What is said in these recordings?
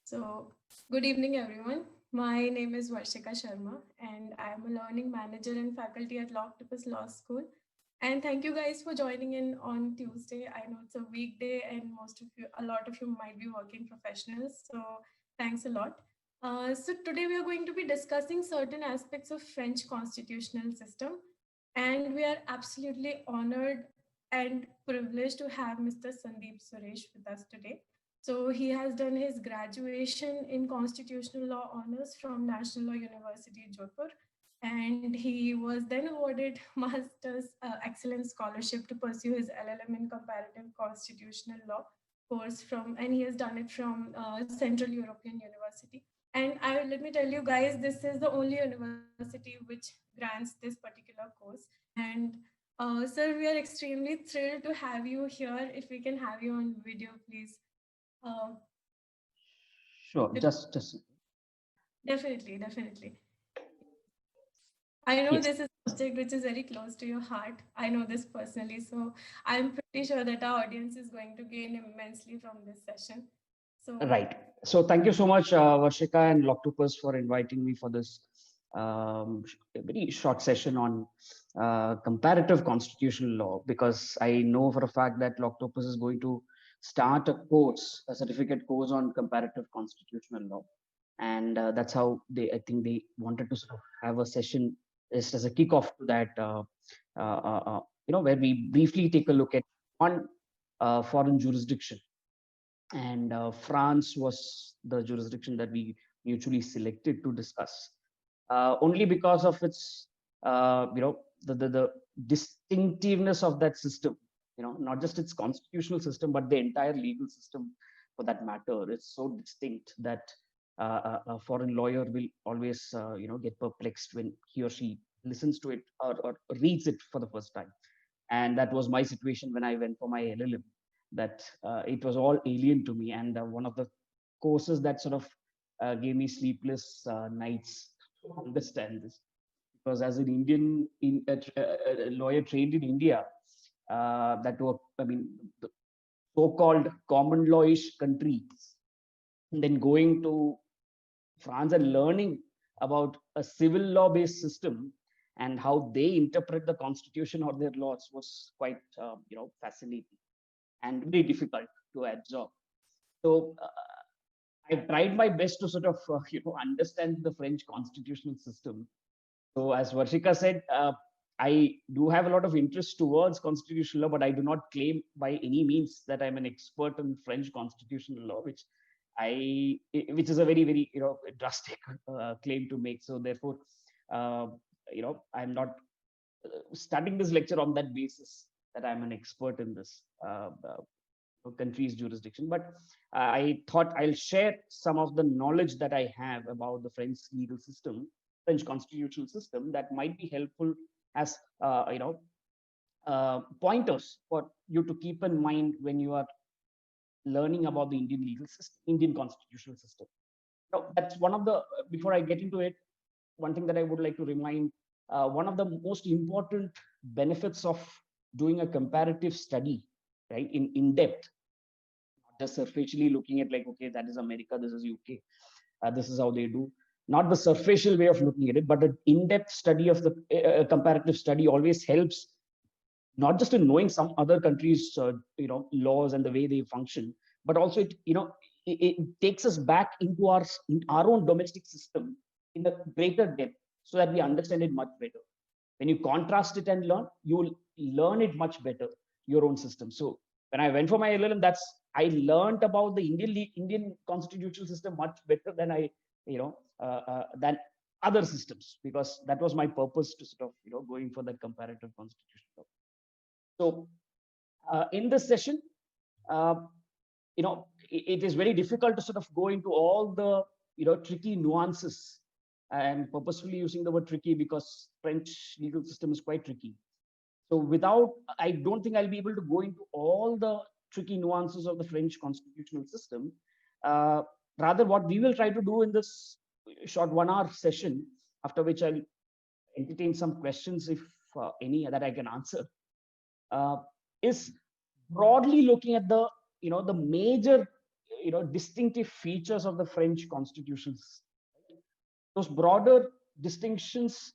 So, good evening, everyone. My name is Varshika Sharma, and I am a learning manager and faculty at Loctopus Law School. And thank you guys for joining in on Tuesday. I know it's a weekday, and a lot of you might be working professionals. So, thanks a lot. So, today we are going to be discussing certain aspects of French constitutional system, and we are absolutely honored and privileged to have Mr. Sandeep Suresh with us today. So he has done his graduation in constitutional law honors from National Law University, Jodhpur, and he was then awarded Master's Excellence Scholarship to pursue his LLM in Comparative Constitutional Law course and he has done it from Central European University. And let me tell you guys, this is the only university which grants this particular course. And sir, we are extremely thrilled to have you here. If we can have you on video, please. Uh, Sure, just Definitely, definitely. I know yes, this is a subject which is very close to your heart. I know this personally, so I'm pretty sure that our audience is going to gain immensely from this session. So, right. So thank you so much, Varshika and Loctopus, for inviting me for this very short session on comparative constitutional law, because I know for a fact that Loctopus is going to start a certificate course on comparative constitutional law, and that's how I think they wanted to sort of have a session just as a kickoff to that, where we briefly take a look at one foreign jurisdiction, and France was the jurisdiction that we mutually selected to discuss, only because of its, the distinctiveness of that system. Not just its constitutional system, but the entire legal system, for that matter. It's so distinct that a foreign lawyer will always, get perplexed when he or she listens to it, or reads it for the first time. And that was my situation when I went for my LLM, that it was all alien to me. And one of the courses that sort of gave me sleepless nights to understand this, because as an Indian lawyer trained in India, that were, I mean, the so-called common lawish countries, and then going to France and learning about a civil law based system and how they interpret the constitution or their laws was quite, fascinating and very difficult to absorb. So I tried my best to sort of, understand the French constitutional system. So as Varshika said, I do have a lot of interest towards constitutional law, but I do not claim by any means that I'm an expert in French constitutional law, which is a very, very, drastic claim to make. So therefore, uh, I'm not studying this lecture on that basis, that I'm an expert in this country's jurisdiction. But I thought I'll share some of the knowledge that I have about the French legal system, French constitutional system, that might be helpful as, pointers for you to keep in mind when you are learning about the Indian legal system, Indian constitutional system. Now, that's one of the, before I get into it, one thing that I would like to remind, one of the most important benefits of doing a comparative study, right, in depth, not just superficially looking at, like, okay, that is America, this is UK, this is how they do. Not the superficial way of looking at it, but an in-depth study of the comparative study always helps, not just in knowing some other countries, laws and the way they function, but also it takes us back into our own domestic system in a greater depth, so that we understand it much better. When you contrast it and learn, you will learn it much better, your own system. So when I went for my LLM, I learned about the Indian constitutional system much better than than other systems, because that was my purpose to sort of, going for that comparative constitution. So in this session, uh, it is very difficult to sort of go into all the, tricky nuances. I'm purposefully using the word tricky because French legal system is quite tricky. So I don't think I'll be able to go into all the tricky nuances of the French constitutional system. Uh, Rather, what we will try to do in this short 1 hour session, after which I'll entertain some questions, if any that I can answer, uh, is broadly looking at the, the major, distinctive features of the French constitutions. Those broader distinctions,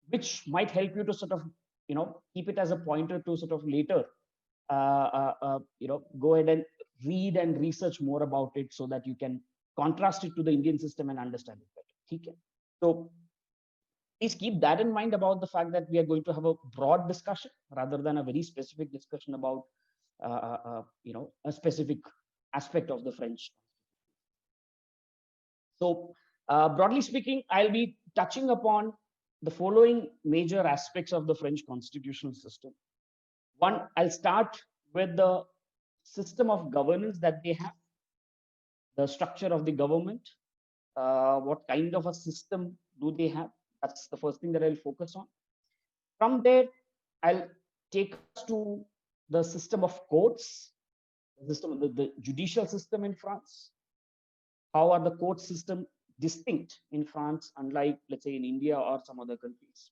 which might help you to sort of, keep it as a pointer to sort of later, go ahead and read and research more about it so that you can contrast it to the Indian system and understand it better. Okay? So please keep that in mind about the fact that we are going to have a broad discussion rather than a very specific discussion about, a specific aspect of the French. So broadly speaking, I'll be touching upon the following major aspects of the French constitutional system. One, I'll start with the system of governance that they have, the structure of the government, what kind of a system do they have. That's the first thing that I'll focus on. From there, I'll take us to the system of courts, the judicial system in France. How are the court system distinct in France, unlike, let's say, in India or some other countries?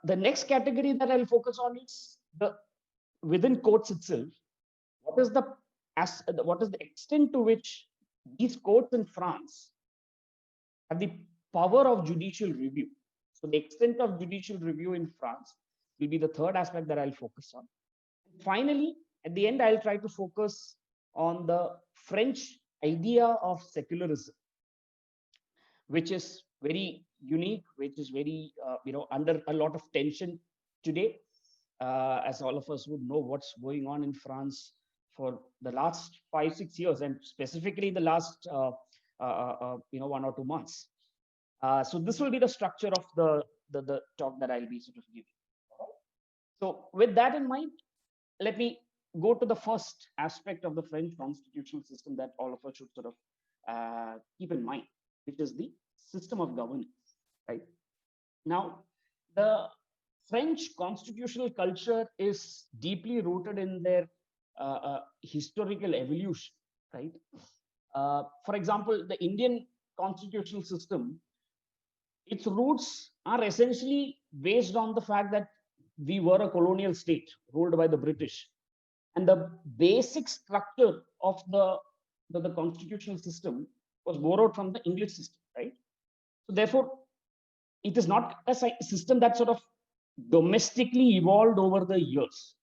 The next category that I'll focus on is within courts itself. What is the extent to which these courts in France have the power of judicial review? So the extent of judicial review in France will be the third aspect that I'll focus on. And finally, at the end, I'll try to focus on the French idea of secularism, which is very unique, which is very, under a lot of tension today. As all of us would know, what's going on in France for the last 5-6 years, and specifically the last 1 or 2 months. So this will be the structure of the talk that I'll be sort of giving. So with that in mind, let me go to the first aspect of the French constitutional system that all of us should sort of keep in mind, which is the system of governance. Right now, the French constitutional culture is deeply rooted in their historical evolution. Right. For example, the Indian constitutional system, its roots are essentially based on the fact that we were a colonial state ruled by the British, and the basic structure of the constitutional system was borrowed from the English system. Right. So therefore, it is not a system that sort of domestically evolved over the years,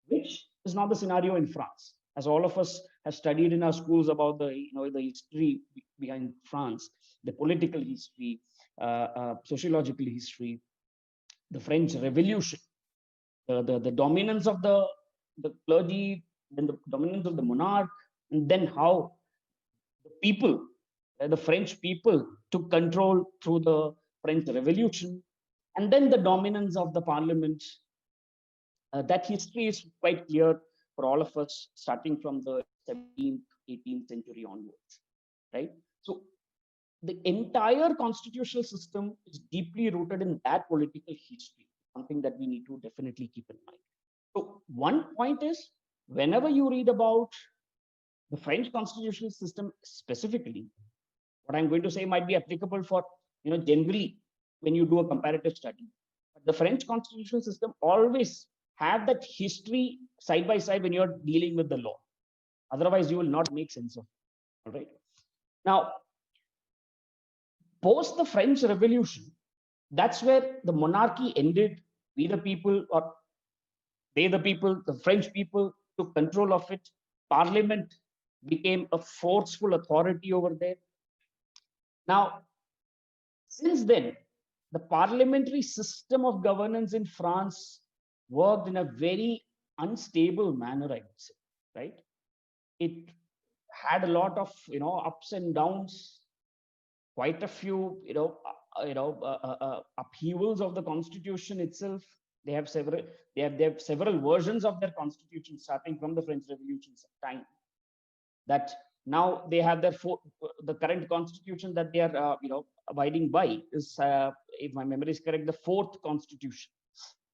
which is not the scenario in France. As all of us have studied in our schools about the history behind France, the political history, sociological history, the French Revolution, the dominance of the clergy, then the dominance of the monarch, and then how the people, the French people, took control through the French Revolution, and then the dominance of the parliament. That history is quite clear for all of us, starting from the 17th, 18th century onwards, right? So the entire constitutional system is deeply rooted in that political history, something that we need to definitely keep in mind. So one point is, whenever you read about the French constitutional system specifically, what I'm going to say might be applicable for, generally when you do a comparative study. But the French constitutional system always have that history side by side when you're dealing with the law. Otherwise, you will not make sense of it. All right. Now, post the French Revolution, that's where the monarchy ended. We the people, or they the people, the French people took control of it. Parliament became a forceful authority over there. Now, since then, the parliamentary system of governance in France worked in a very unstable manner, I would say, right? It had a lot of, ups and downs, quite a few, upheavals of the constitution itself. They have several versions of their constitution, starting from the French Revolution time. That now they have the current constitution that they are, abiding by is, if my memory is correct, the 4th constitution.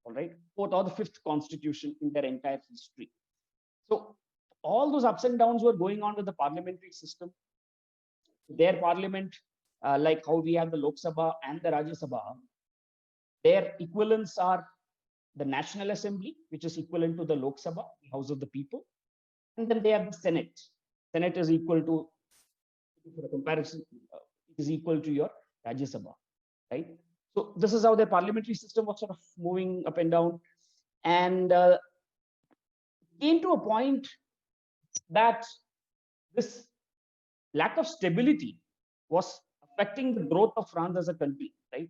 All right, 4th or the 5th constitution in their entire history. So all those ups and downs were going on with the parliamentary system. Their parliament, like how we have the Lok Sabha and the Rajya Sabha, their equivalents are the National Assembly, which is equivalent to the Lok Sabha, the House of the People, And then they have the Senate. Senate is equal to, for a comparison, it is equal to your Rajya Sabha, right? So this is how the parliamentary system was sort of moving up and down, and came to a point that this lack of stability was affecting the growth of France as a country, right?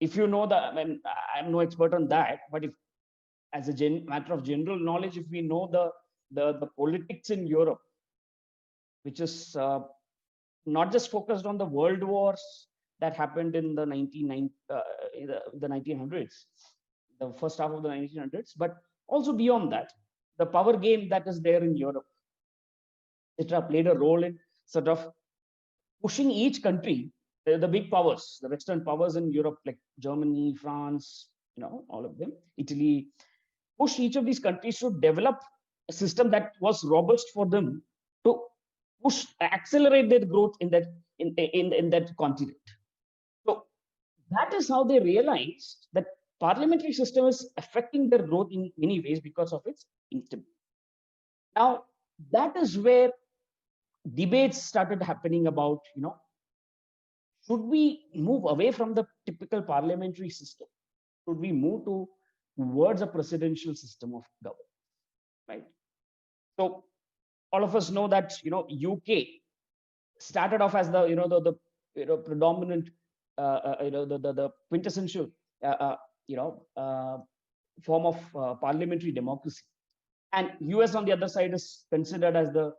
If you know that, I mean, I'm no expert on that, but if, as a matter of general knowledge, if we know the politics in Europe, which is not just focused on the world wars that happened in the 1900s, the first half of the 1900s, but also beyond that, the power game that is there in Europe, it played a role in sort of pushing each country, the big powers, the Western powers in Europe, like Germany, France, all of them, Italy, push each of these countries to develop a system that was robust for them to accelerate their growth in that continent. So that is how they realized that parliamentary system is affecting their growth in many ways because of its instability. Now, that is where debates started happening about, should we move away from the typical parliamentary system? Should we move towards a presidential system of government, right? So all of us know that, UK started off as the predominant, the quintessential, form of parliamentary democracy. And US on the other side is considered as the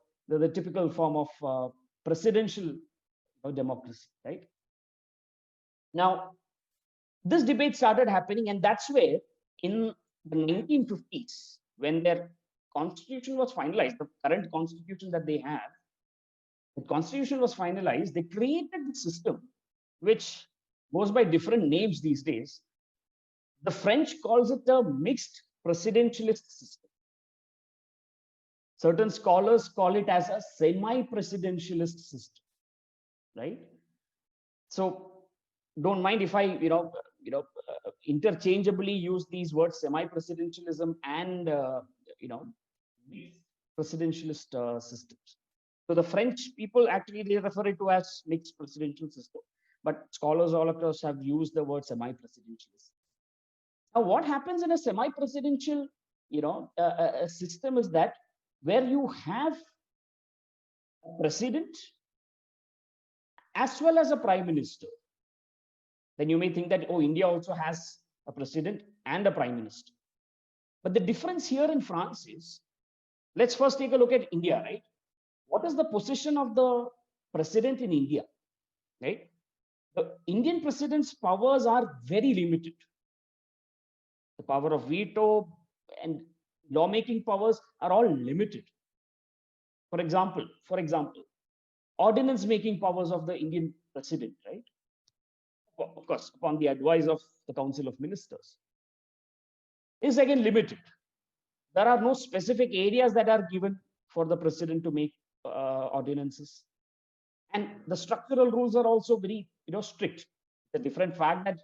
typical form of presidential democracy, right? Now, this debate started happening, and that's where in the 1950s, when their constitution was finalized, the current constitution that they have, the constitution was finalized, they created a system which goes by different names these days. The French calls it a mixed presidentialist system. Certain scholars call it as a semi-presidentialist system, right? So don't mind if I, interchangeably use these words, semi-presidentialism and, presidentialist systems. So the French people actually, they refer it to as mixed presidential system, but scholars all across have used the word semi-presidentialist. Now, what happens in a semi-presidential, system is that where you have a president as well as a prime minister. Then you may think that, oh, India also has a president and a prime minister. But the difference here in France is, let's first take a look at India, right? What is the position of the president in India, right? The Indian president's powers are very limited. The power of veto and lawmaking powers are all limited. For example, ordinance making powers of the Indian president, right? Of course, upon the advice of the Council of Ministers, is again limited. There are no specific areas that are given for the president to make ordinances. And the structural rules are also very, strict. The different fact that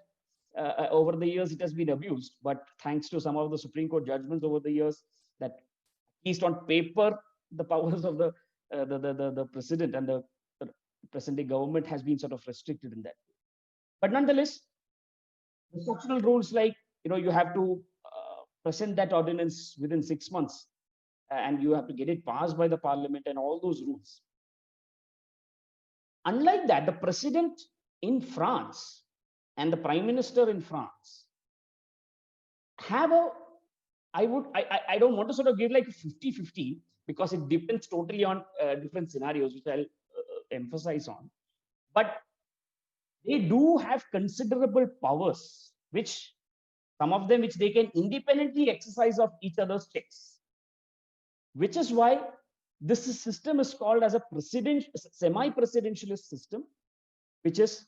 over the years it has been abused, but thanks to some of the Supreme Court judgments over the years, that at least on paper, the powers of the president and the present-day government has been sort of restricted in that way. But nonetheless, the structural rules like, you have to present that ordinance within 6 months, and you have to get it passed by the parliament and all those rules. Unlike that, the president in France and the prime minister in France have I don't want to sort of give like 50-50 because it depends totally on different scenarios, which I'll emphasize on. But they do have considerable powers, which some of them which they can independently exercise of each other's checks, which is why this system is called as a semi-presidentialist system, which is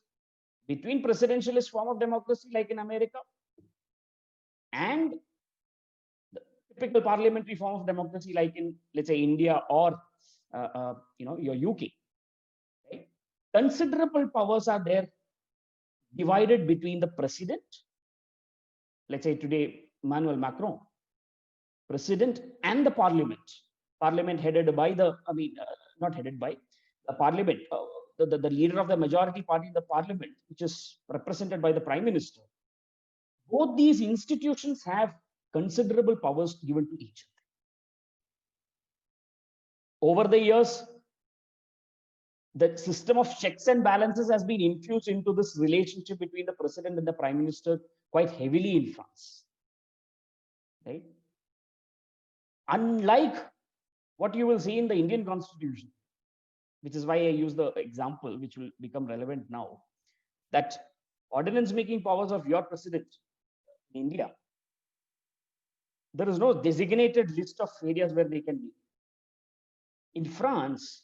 between presidentialist form of democracy like in America and the typical parliamentary form of democracy like in, let's say, India or your UK. Right? Considerable powers are there divided between the president, let's say today Emmanuel Macron, president, and the parliament. parliament headed by not headed by the parliament, the leader of the majority party in the parliament, which is represented by the prime minister. Both these institutions have considerable powers given to each other. Over the years, the system of checks and balances has been infused into this relationship between the president and the prime minister quite heavily in France. Right? Unlike what you will see in the Indian constitution, which is why I use the example which will become relevant now, that ordinance making powers of your president in India, there is no designated list of areas where they can be. In France,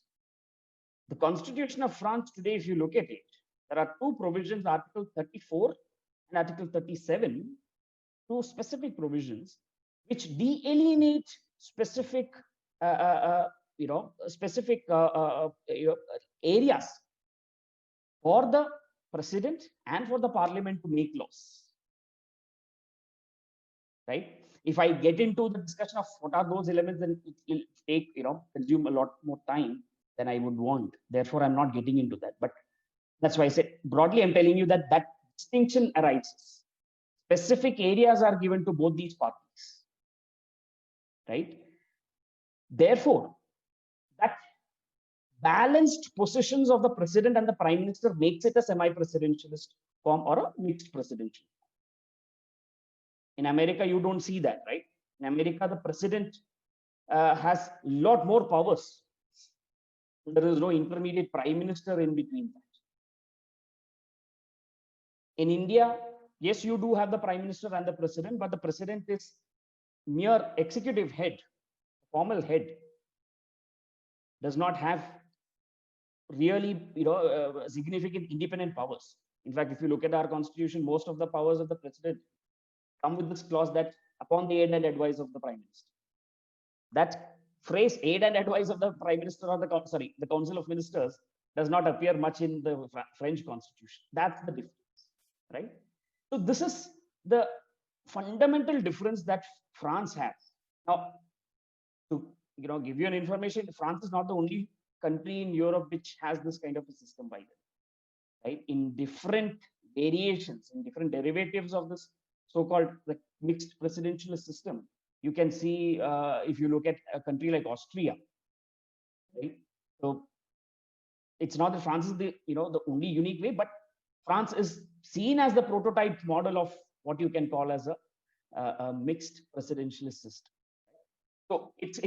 the Constitution of France today, if you look at it, there are two provisions, Article 34 and Article 37, two specific provisions which delineate specific, areas for the president and for the parliament to make laws. Right? If I get into the discussion of what are those elements, then it will take, consume a lot more time than I would want. Therefore, I'm not getting into that. But that's why I said broadly, I'm telling you that that distinction arises. Specific areas are given to both these parties. Right? Therefore, that balanced positions of the president and the prime minister makes it a semi-presidentialist form or a mixed presidential. In America, you don't see that, right? In America, the president has a lot more powers. There is no intermediate prime minister in between that. In India, yes, you do have the prime minister and the president, but the president is mere executive head, formal head, does not have really, significant independent powers. In fact, if you look at our constitution, most of the powers of the president come with this clause that upon the aid and advice of the prime minister. That phrase, aid and advice of the prime minister or the council of ministers, does not appear much in the French constitution. That's the difference, right? So this is the fundamental difference that France has. Now, to give you an information, France is not the only country in Europe which has this kind of a system by them, right? In different variations, in different derivatives of this so-called the mixed presidential system, you can see if you look at a country like Austria, right? So it's not that France is the the only unique way, but France is seen as the prototype model of what you can call as a mixed presidentialist system. So it's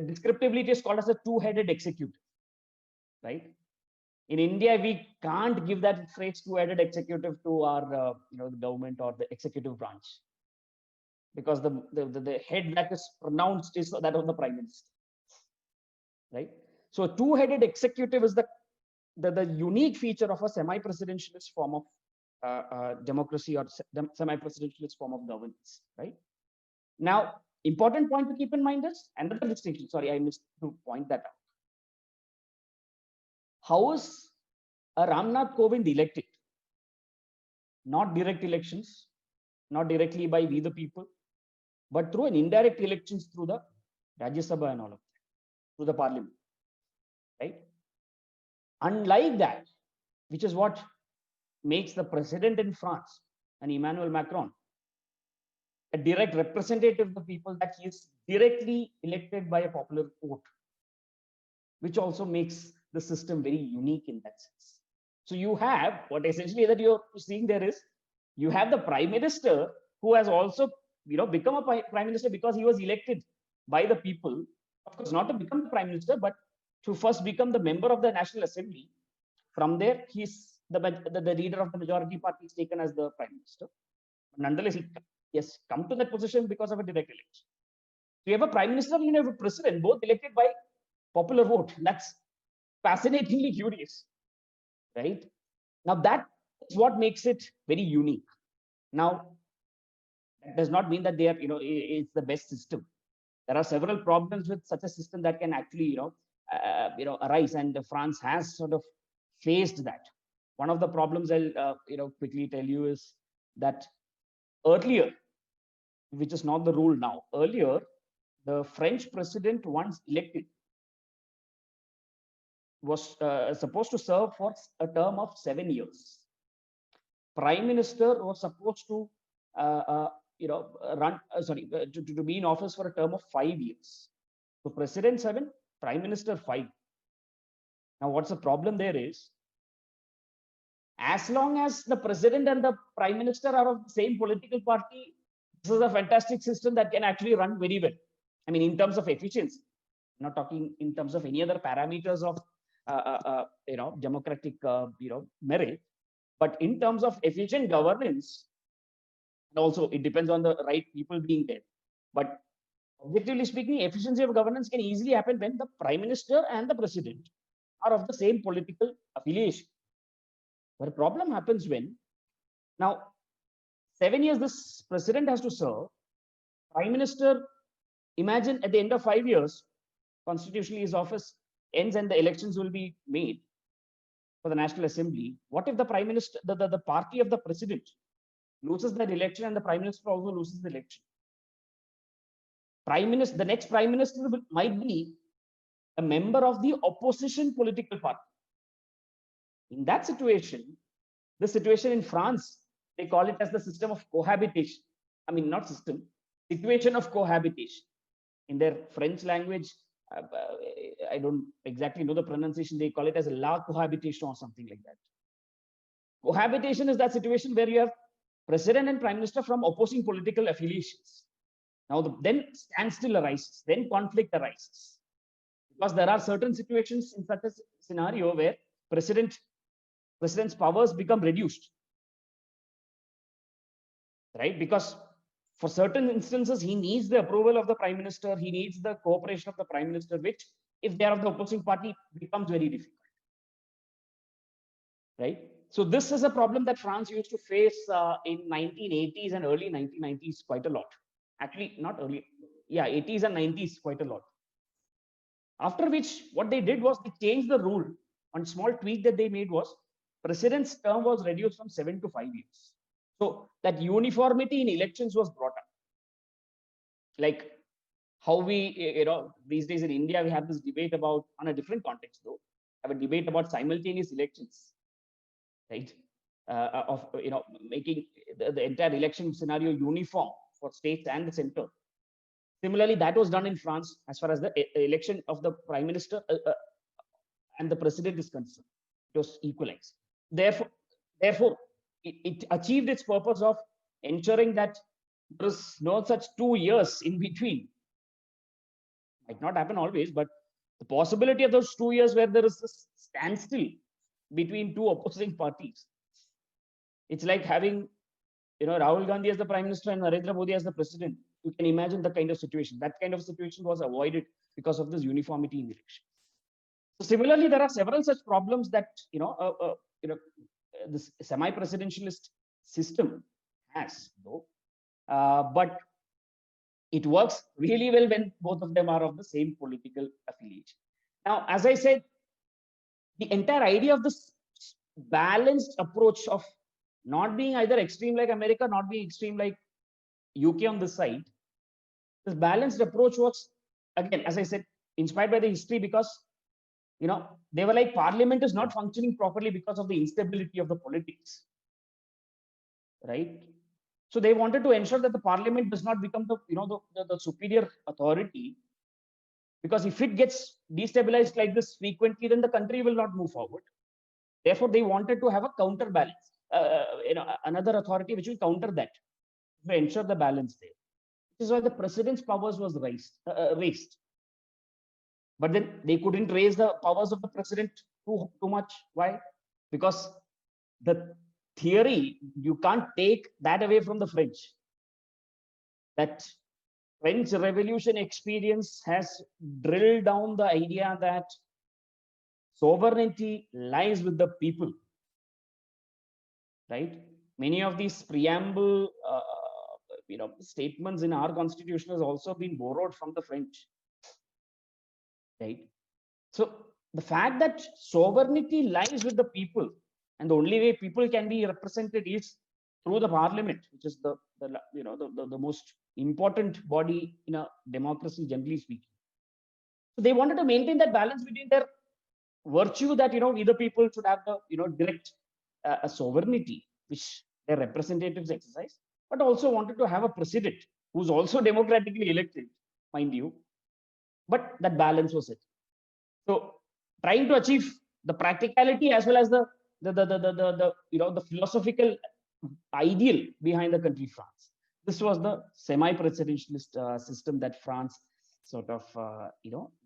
descriptively it is called as a two-headed executive, right? In India, we can't give that phrase two-headed executive to our the government or the executive branch, because the head that is pronounced is that of the prime minister, right? So two-headed executive is the unique feature of a semi-presidentialist form of democracy or semi-presidentialist form of governance, right? Now, important point to keep in mind is another distinction. Sorry, I missed to point that out. How is a Ramnath Kovind elected? Not direct elections, not directly by we the people, but through an indirect elections through the Rajya Sabha and all of that, through the parliament, right? Unlike that, which is what makes the president in France, and Emmanuel Macron, a direct representative of the people, that he is directly elected by a popular vote, which also makes the system very unique in that sense. So you have what essentially that you're seeing there is, you have the prime minister who has also become a prime minister because he was elected by the people, of course not to become the prime minister, but to first become the member of the National Assembly. From there, he's the leader of the majority party is taken as the prime minister. But nonetheless, he has come to that position because of a direct election. So you have a prime minister and you have a president, both elected by popular vote. That's fascinatingly curious, right? Now that is what makes it very unique. Now, that does not mean that they are, it's the best system. There are several problems with such a system that can actually, arise, and France has sort of faced that. One of the problems I'll, quickly tell you is that earlier, which is not the rule now, earlier the French president once elected was supposed to serve for a term of 7 years. Prime Minister was supposed to, to be in office for a term of 5 years. So President 7, Prime Minister 5. Now, what's the problem there is, as long as the President and the Prime Minister are of the same political party, this is a fantastic system that can actually run very well. I mean, in terms of efficiency, I'm not talking in terms of any other parameters of democratic merit, but in terms of efficient governance, and also it depends on the right people being there. But objectively speaking, efficiency of governance can easily happen when the Prime Minister and the President are of the same political affiliation. But the problem happens when, now 7 years this President has to serve, Prime Minister, imagine at the end of 5 years, constitutionally his office ends and the elections will be made for the National Assembly. What if the Prime Minister, the party of the President loses that election and the Prime Minister also loses the election? The next Prime Minister might be a member of the opposition political party. In that situation, the situation in France, they call it as the system of cohabitation. I mean, not system, situation of cohabitation. In their French language, I don't exactly know the pronunciation, they call it as la cohabitation or something like that. Cohabitation is that situation where you have President and Prime Minister from opposing political affiliations. Now, then standstill arises, then conflict arises. Because there are certain situations in such a scenario where President's powers become reduced. Right? Because for certain instances, he needs the approval of the Prime Minister, he needs the cooperation of the Prime Minister, which, if they are of the opposing party, becomes very difficult. Right? So this is a problem that France used to face in 1980s and early 1990s quite a lot. Actually, not early, yeah, 80s and 90s quite a lot. After which, what they did was they changed the rule. One small tweak that they made was President's term was reduced from 7 to 5 years. So that uniformity in elections was brought up. Like how we, these days in India, we have this debate about, on a different context though, have a debate about simultaneous elections, right? Making the entire election scenario uniform for states and the center. Similarly, that was done in France as far as the election of the Prime Minister and the President is concerned. It was equalized. Therefore, it achieved its purpose of ensuring that there is no such 2 years in between. Might not happen always, but the possibility of those 2 years where there is a standstill between two opposing parties. It's like having, Rahul Gandhi as the Prime Minister and Narendra Modi as the President. You can imagine the kind of situation. That kind of situation was avoided because of this uniformity in election. So similarly, there are several such problems that this semi-presidentialist system has, though. But it works really well when both of them are of the same political affiliation. Now, as I said, the entire idea of this balanced approach of not being either extreme like America, not being extreme like UK on this side, this balanced approach was, again, as I said, inspired by the history because, they were like, Parliament is not functioning properly because of the instability of the politics, right? So they wanted to ensure that the Parliament does not become the superior authority, because if it gets destabilized like this frequently, then the country will not move forward. Therefore, they wanted to have a counterbalance, another authority which will counter that, to ensure the balance there. This is why the President's powers was raised. But then they couldn't raise the powers of the President too much. Why? Because the theory, you can't take that away from the French. That French Revolution experience has drilled down the idea that sovereignty lies with the people, right? Many of these preamble statements in our constitution has also been borrowed from the French, right? So the fact that sovereignty lies with the people, and the only way people can be represented is through the Parliament, which is the the most important body in a democracy, generally speaking. So they wanted to maintain that balance between their virtue that either people should have the direct a sovereignty which their representatives exercise, but also wanted to have a president who's also democratically elected, mind you. But that balance was it. So trying to achieve the practicality as well as the philosophical ideal behind the country France. This was the semi-presidentialist system that France sort of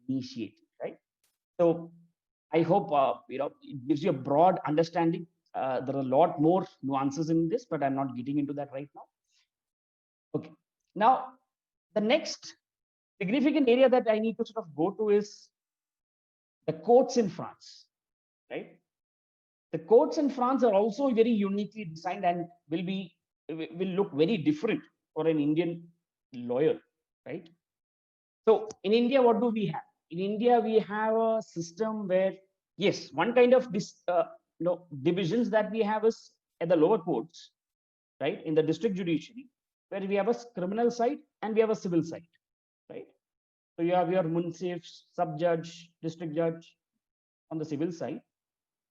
initiated, right? So I hope it gives you a broad understanding. There are a lot more nuances in this, but I'm not getting into that right now. Okay. Now, the next significant area that I need to sort of go to is the courts in France, right? The courts in France are also very uniquely designed and will look very different for an Indian lawyer, right? So in India, what do we have? In India, we have a system where, yes, one kind of divisions that we have is at the lower courts, right? In the district judiciary, where we have a criminal side and we have a civil side, right? So you have your munsif, sub-judge, district judge on the civil side.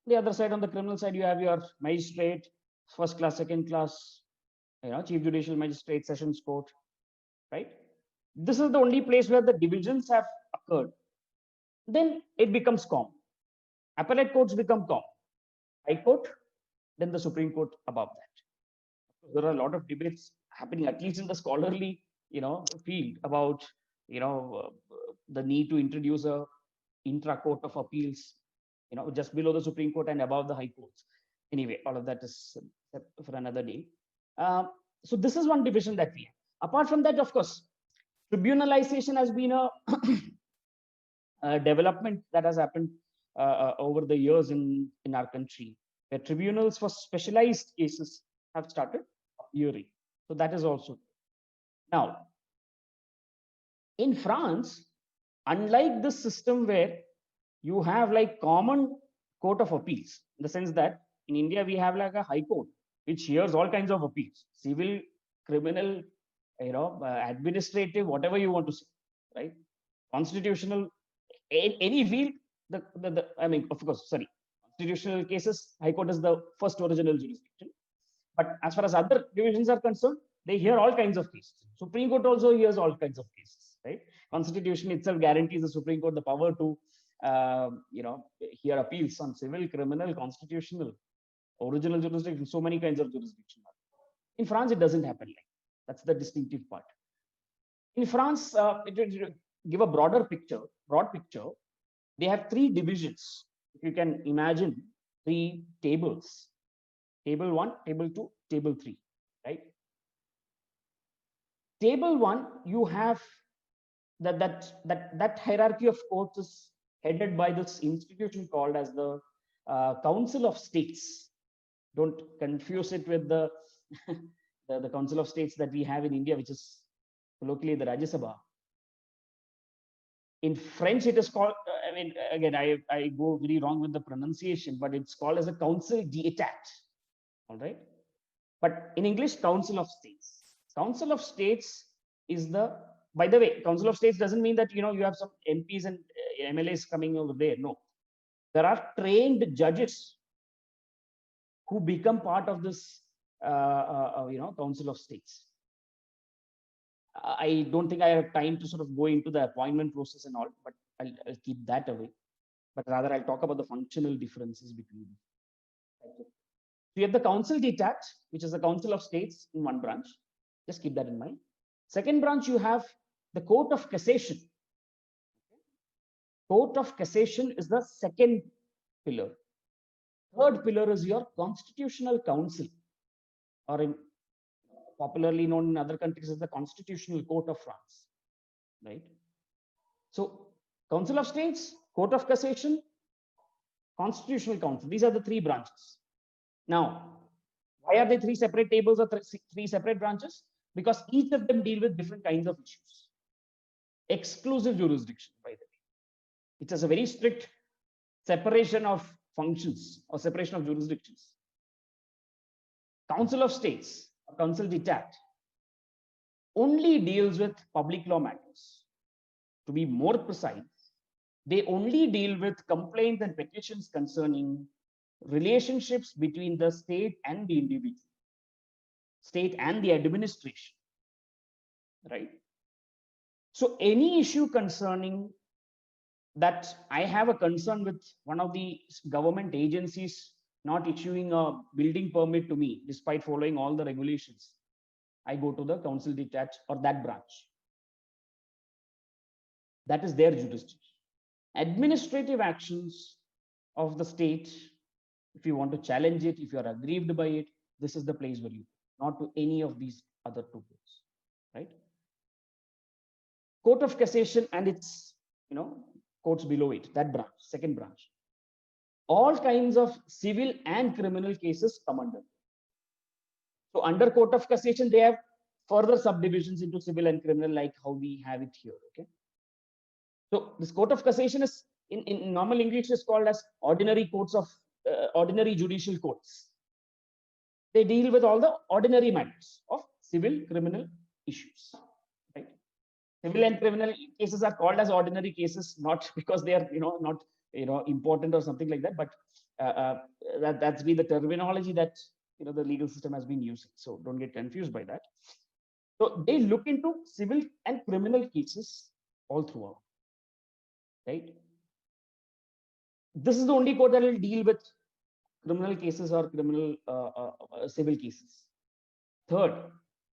The other side, on the criminal side, you have your magistrate, first class, second class, chief judicial magistrate, sessions court, right? This is the only place where the divisions have occurred. Then it becomes common. Appellate courts become common. High court, then the Supreme Court above that. There are a lot of debates happening, at least in the scholarly, field, about the need to introduce a intra-court of appeals, just below the Supreme Court and above the high courts. Anyway, all of that is for another day. So this is one division that we have. Apart from that, of course, tribunalization has been a development that has happened over the years in our country, where tribunals for specialized cases have started appearing. So that is also. Now, in France, unlike this system where you have like common court of appeals, in the sense that in India, we have like a high court, which hears all kinds of appeals, civil, criminal, administrative, whatever you want to say, right? Constitutional, any field, of course, sorry, constitutional cases, high court is the first original jurisdiction. But as far as other divisions are concerned, they hear all kinds of cases. Supreme Court also hears all kinds of cases, right? Constitution itself guarantees the Supreme Court the power to, hear appeals on civil, criminal, constitutional, original jurisdiction, so many kinds of jurisdiction. In France, it doesn't happen like that. That's the distinctive part. In France, give a broad picture, they have three divisions. If you can imagine 3 tables, table 1, table 2, table 3, right? Table 1, you have that hierarchy of courts is headed by this institution called as the Council of States. Don't confuse it with the the Council of States that we have in India, which is colloquially the Rajya Sabha. In French, it is called, again, I go very wrong with the pronunciation, but it's called as a Council d'État, all right? But in English, Council of States. Council of States is by the way, Council of States doesn't mean that, you have some MPs and MLAs coming over there. No, there are trained judges who become part of this, Council of States. I don't think I have time to sort of go into the appointment process and all, but I'll keep that away. But rather, I'll talk about the functional differences between them. So you have the Council d'État, which is the Council of States in one branch. Just keep that in mind. Second branch, you have the Court of Cassation. Court of Cassation is the second pillar. Third pillar is your Constitutional Council, or popularly known in other countries as the Constitutional Court of France, right? So Council of States, Court of Cassation, Constitutional Council. These are the 3 branches. Now, why are they 3 separate tables or 3 separate branches? Because each of them deal with different kinds of issues. Exclusive jurisdiction, by the way. It has a very strict separation of functions or separation of jurisdictions. Council of States, or Council d'État, only deals with public law matters. To be more precise, they only deal with complaints and petitions concerning relationships between the state and the individual, state and the administration, right? So any issue concerning that I have a concern with one of the government agencies not issuing a building permit to me despite following all the regulations, I go to the council detached or that branch. That is their jurisdiction. Administrative actions of the state, if you want to challenge it, if you are aggrieved by it, this is the place where you, not to any of these other two courts, right? Court of Cassation and its, courts below it, that branch, second branch. All kinds of civil and criminal cases come under. So under Court of Cassation, they have further subdivisions into civil and criminal, like how we have it here, okay? So this Court of Cassation is, in normal English, is called as ordinary courts of, ordinary judicial courts. They deal with all the ordinary matters of civil, criminal issues, right? Civil and criminal cases are called as ordinary cases, not because they are, not, important or something like that, but that's been the terminology that, the legal system has been using. So don't get confused by that. So they look into civil and criminal cases all throughout, right? This is the only court that will deal with criminal cases or criminal civil cases. Third,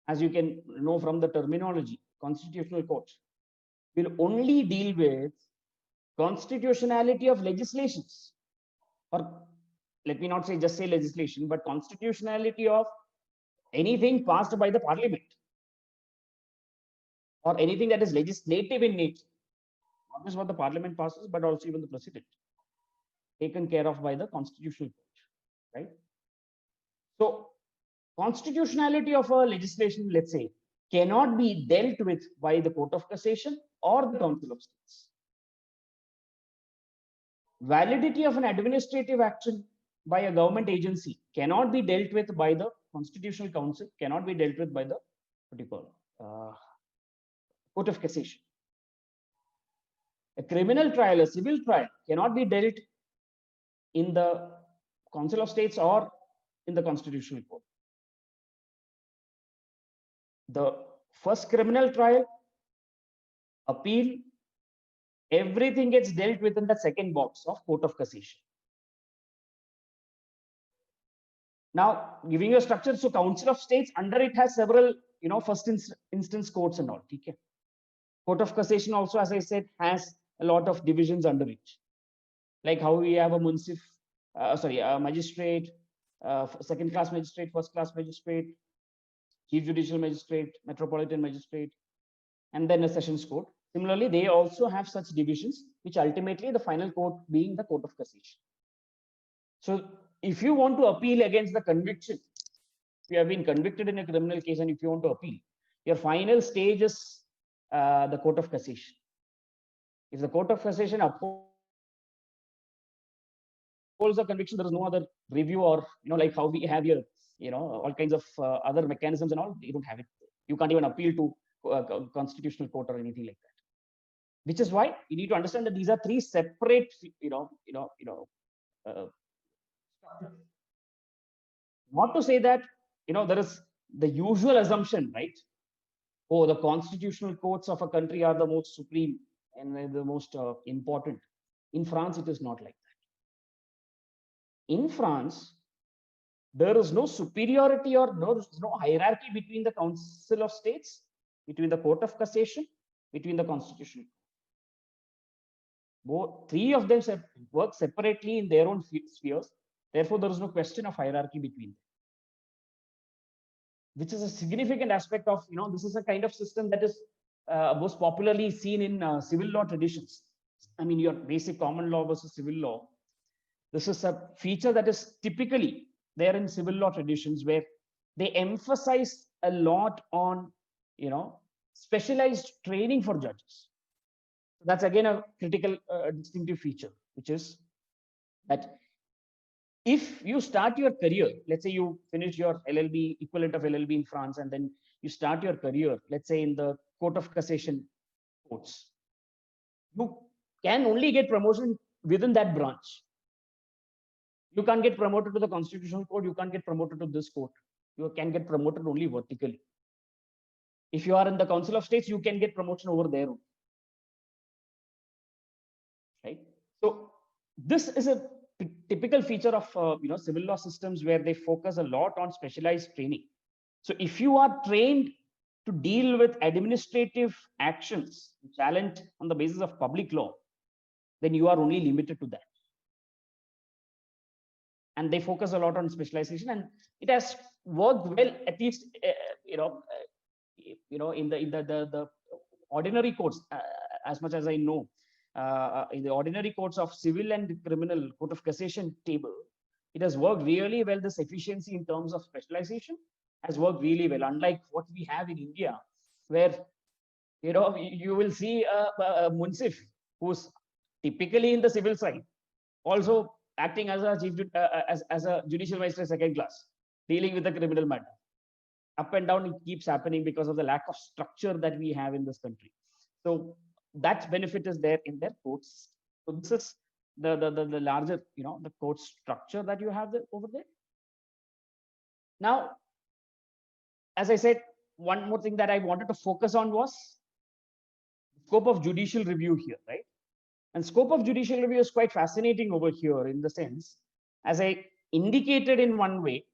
as you can know from the terminology, constitutional court will only deal with constitutionality of legislations, or let me not say just say legislation, but constitutionality of anything passed by the parliament or anything that is legislative in nature, not just what the parliament passes, but also even the president, taken care of by the constitutional court, right? So constitutionality of a legislation, let's say, cannot be dealt with by the Court of Cassation or the Council of States. Validity of an administrative action by a government agency cannot be dealt with by the Constitutional Council, cannot be dealt with by the Court of Cassation. A criminal trial, a civil trial cannot be dealt in the Council of States or in the Constitutional Court. The first criminal trial, appeal, everything gets dealt with in the second box of Court of Cassation. Now, giving you a structure, so Council of States, under it has several, first instance courts and all. Okay. Court of Cassation also, as I said, has a lot of divisions under it. Like how we have a a magistrate, second class magistrate, first class magistrate, chief judicial magistrate, metropolitan magistrate, and then a sessions court. Similarly, they also have such divisions, which ultimately the final court being the Court of Cassation. So if you want to appeal against the conviction, if you have been convicted in a criminal case and if you want to appeal, your final stage is the Court of Cassation. If the Court of Cassation upholds the conviction, there is no other review or, like how we have here, all kinds of other mechanisms and all, you don't have it. You can't even appeal to constitutional court or anything like that. Which is why you need to understand that these are three separate, not to say that, there is the usual assumption, right? Oh, the constitutional courts of a country are the most supreme and the most important. In France, it is not like that. In France, there is no superiority or there is no hierarchy between the Council of States, between the Court of Cassation, between the Constitutional. Both three of them work separately in their own spheres. Therefore, there is no question of hierarchy between them, which is a significant aspect of, this is a kind of system that is most popularly seen in civil law traditions. I mean, your basic common law versus civil law. This is a feature that is typically there in civil law traditions where they emphasize a lot on, specialized training for judges. That's again a critical distinctive feature, which is that if you start your career, let's say you finish your LLB, equivalent of LLB in France, and then you start your career, let's say in the Court of Cassation courts, you can only get promotion within that branch. You can't get promoted to the Constitutional Court, you can't get promoted to this court. You can get promoted only vertically. If you are in the Council of States, you can get promotion over there, right? So this is a typical feature of civil law systems where they focus a lot on specialized training. So if you are trained to deal with administrative actions, challenge on the basis of public law, then you are only limited to that. And they focus a lot on specialization, and it has worked well, at least in the ordinary courts, as much as I know, in the ordinary courts of civil and criminal Court of Cassation table, it has worked really well. This efficiency in terms of specialization has worked really well, unlike what we have in India, where you will see a munsif who's typically in the civil side, also acting as a chief as a judicial magistrate second class, dealing with the criminal matter. Up and down, it keeps happening because of the lack of structure that we have in this country. So that benefit is there in their courts. So this is the larger, the court structure that you have over there. Now, as I said, one more thing that I wanted to focus on was scope of judicial review here, right? And scope of judicial review is quite fascinating over here, in the sense, as I indicated in one way,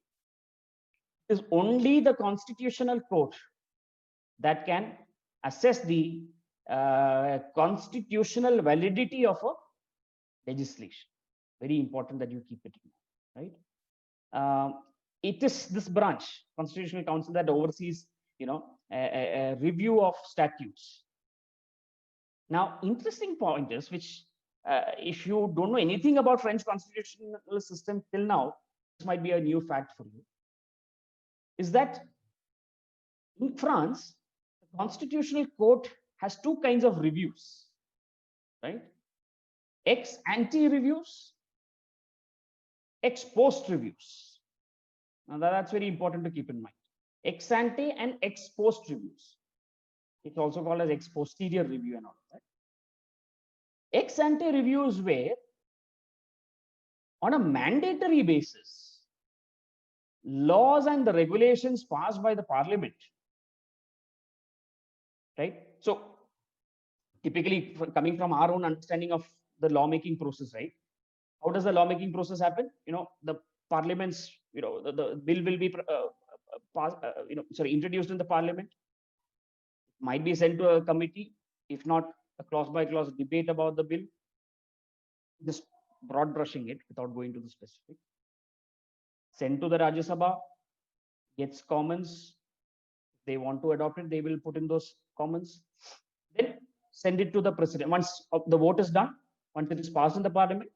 is only the Constitutional Court that can assess the constitutional validity of a legislation. Very important that you keep it in mind, right? It is this branch, Constitutional Council, that oversees, a review of statutes. Now, interesting point is, which if you don't know anything about French constitutional system till now, this might be a new fact for you, is that in France, the Constitutional Court has two kinds of reviews, right? Ex ante reviews, ex post reviews. Now that's very important to keep in mind. Ex ante and ex post reviews. It's also called as ex posterior review and all that. Ex ante reviews where, on a mandatory basis, laws and the regulations passed by the parliament, right? So typically, coming from our own understanding of the lawmaking process, right? How does the lawmaking process happen? The parliaments, the bill will be introduced in the parliament, might be sent to a committee, if not a clause by clause debate about the bill, just broad brushing it without going to the specific. Sent to the Rajya Sabha, gets comments. If they want to adopt it, they will put in those comments. Then send it to the president. Once the vote is done, once it is passed in the parliament,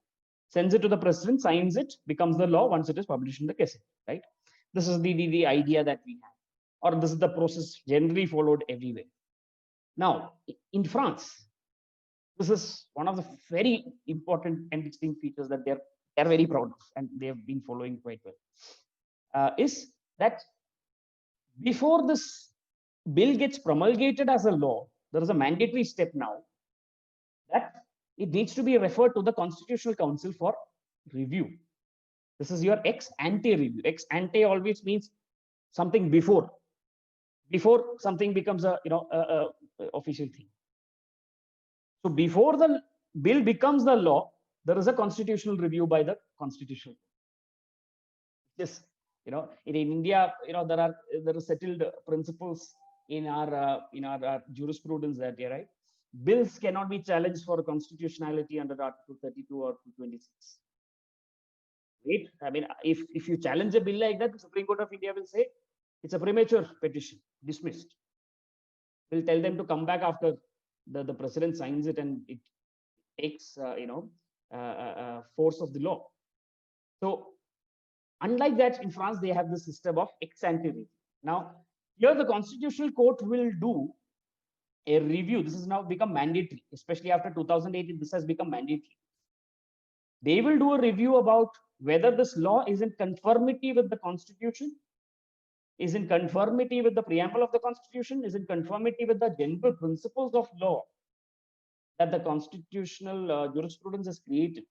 sends it to the president, signs it, becomes the law once it is published in the Gazette, right? This is the idea that we have, or this is the process generally followed everywhere. Now, in France, this is one of the very important and distinct features that they're very proud of, and they have been following quite well, is that before this bill gets promulgated as a law, there is a mandatory step now that it needs to be referred to the Constitutional Council for review. This is your ex ante review. Ex ante always means something before something becomes a official thing. So before the bill becomes the law, there is a constitutional review by the Constitutional Court. Yes, in India, there are settled principles in our jurisprudence that, right? Bills cannot be challenged for constitutionality under Article 32 or 226. Right? I mean, if you challenge a bill like that, the Supreme Court of India will say it's a premature petition, dismissed. We'll tell them to come back after the president signs it and it takes force of the law. So unlike that, in France, they have the system of ex ante review. Now, here the Constitutional Court will do a review. This has now become mandatory, especially after 2008. This has become mandatory. They will do a review about whether this law is in conformity with the constitution, is in conformity with the preamble of the constitution, is in conformity with the general principles of law that the constitutional jurisprudence has created.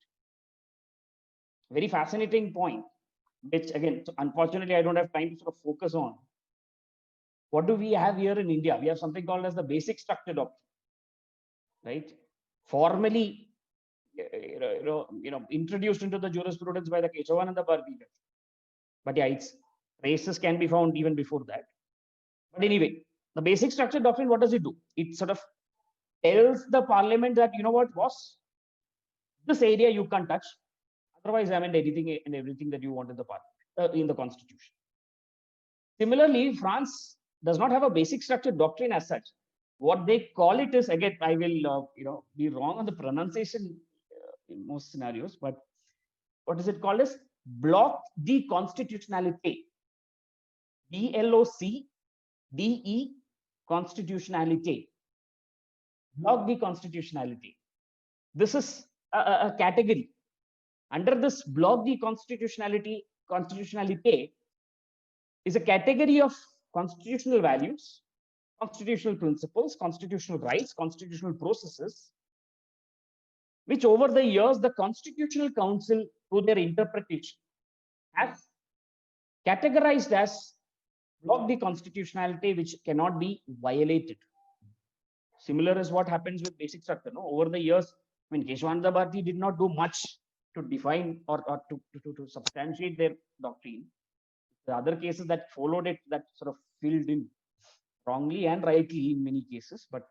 Very fascinating point, which again, unfortunately, I don't have time to sort of focus on. What do we have here in India? We have something called as the basic structure doctrine, right? Formally, introduced into the jurisprudence by the Keshavananda Bharati. But yeah, its traces can be found even before that. But anyway, the basic structure doctrine, what does it do? It sort of tells the parliament that, you know what, boss, this area you can't touch. Otherwise, I mean, anything and everything that you want in the parliament, in the constitution. Similarly, France does not have a basic structure doctrine as such. What they call it is, again, I will be wrong on the pronunciation in most scenarios, but what is it called as bloc de constitutionnalité. BLOCDE constitutionality. Bloc de constitutionality. This is a category. Under this bloc de constitutionality is a category of constitutional values, constitutional principles, constitutional rights, constitutional processes, which over the years the Constitutional Council, through their interpretation, has categorized as block the constitutionality which cannot be violated. Similar is what happens with basic structure. No? Over the years, I mean, Keshavananda Bharati did not do much to define or to substantiate their doctrine. The other cases that followed it that sort of filled in wrongly and rightly in many cases, but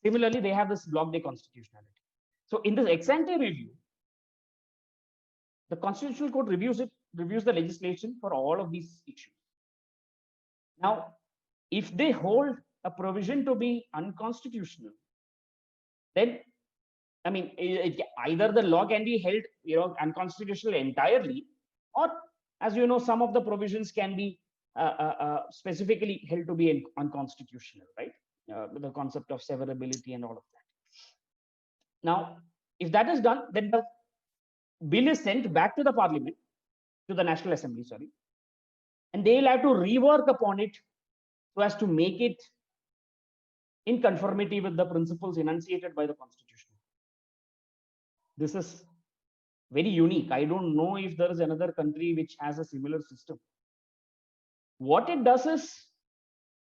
similarly, they have this block de constitutionality. So in this ex ante review, the Constitutional Court reviews the legislation for all of these issues. Now, if they hold a provision to be unconstitutional, then I mean, either the law can be held, unconstitutional entirely, or as you know, some of the provisions can be specifically held to be unconstitutional, right? The concept of severability and all of that. Now, if that is done, then the bill is sent back to the parliament, to the National Assembly, sorry, and they will have to rework upon it so as to make it in conformity with the principles enunciated by the Constitution. This is very unique. I don't know if there is another country which has a similar system. What it does is,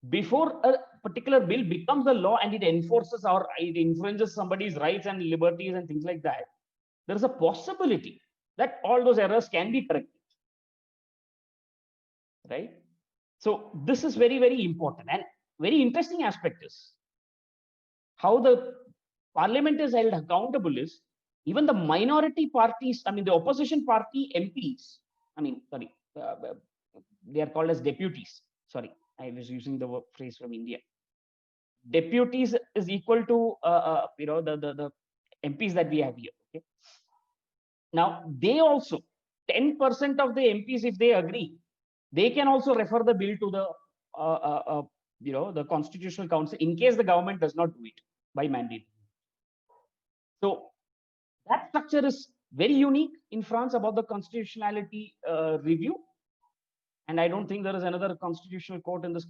before a particular bill becomes a law and it enforces or it infringes somebody's rights and liberties and things like that, there is a possibility that all those errors can be corrected. Right? So this is very, very important, and very interesting aspect is how the parliament is held accountable is even the minority parties, I mean, the opposition party MPs, they are called as deputies. Sorry, I was using the phrase from India. Deputies is equal to, the MPs that we have here. Okay. Now, they also, 10% of the MPs, if they agree, they can also refer the bill to the Constitutional Council in case the government does not do it by mandate. So that structure is very unique in France about the constitutionality review, and I don't think there is another constitutional court in this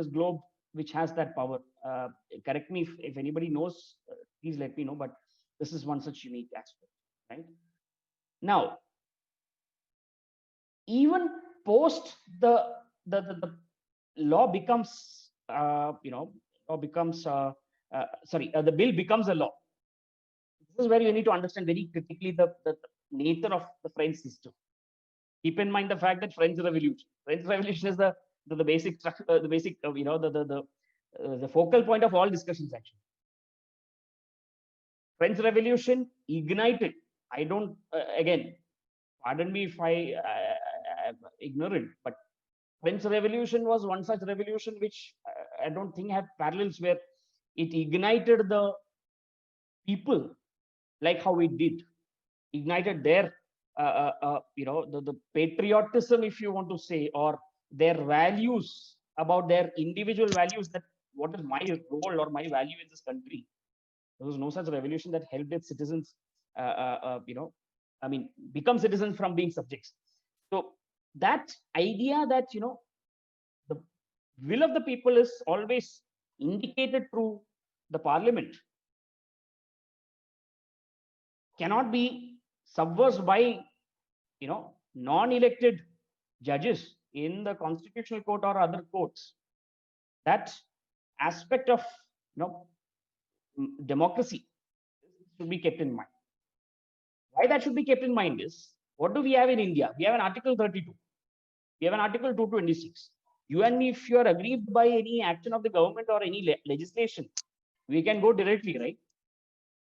globe which has that power. Correct me if anybody knows, please let me know. But this is one such unique aspect, right? Now, even post the law becomes, the bill becomes a law. This is where you need to understand very critically the nature of the French system. Keep in mind the fact that French Revolution is the basic structure, the focal point of all discussions actually. French Revolution ignited. I don't again, pardon me if I am ignorant, but French Revolution was one such revolution which I don't think had parallels, where it ignited the people like how it did, ignited their the patriotism, if you want to say, or their values, about their individual values, that what is my role or my value in this country. There was no such revolution that helped its citizens I mean, become citizens from being subjects. So that idea that, the will of the people is always indicated through the parliament cannot be subversed by, non-elected judges in the constitutional court or other courts. That aspect of, democracy should be kept in mind. Why that should be kept in mind is, what do we have in India? We have an Article 32. We have an Article 226. You and me, if you are aggrieved by any action of the government or any legislation, we can go directly, right?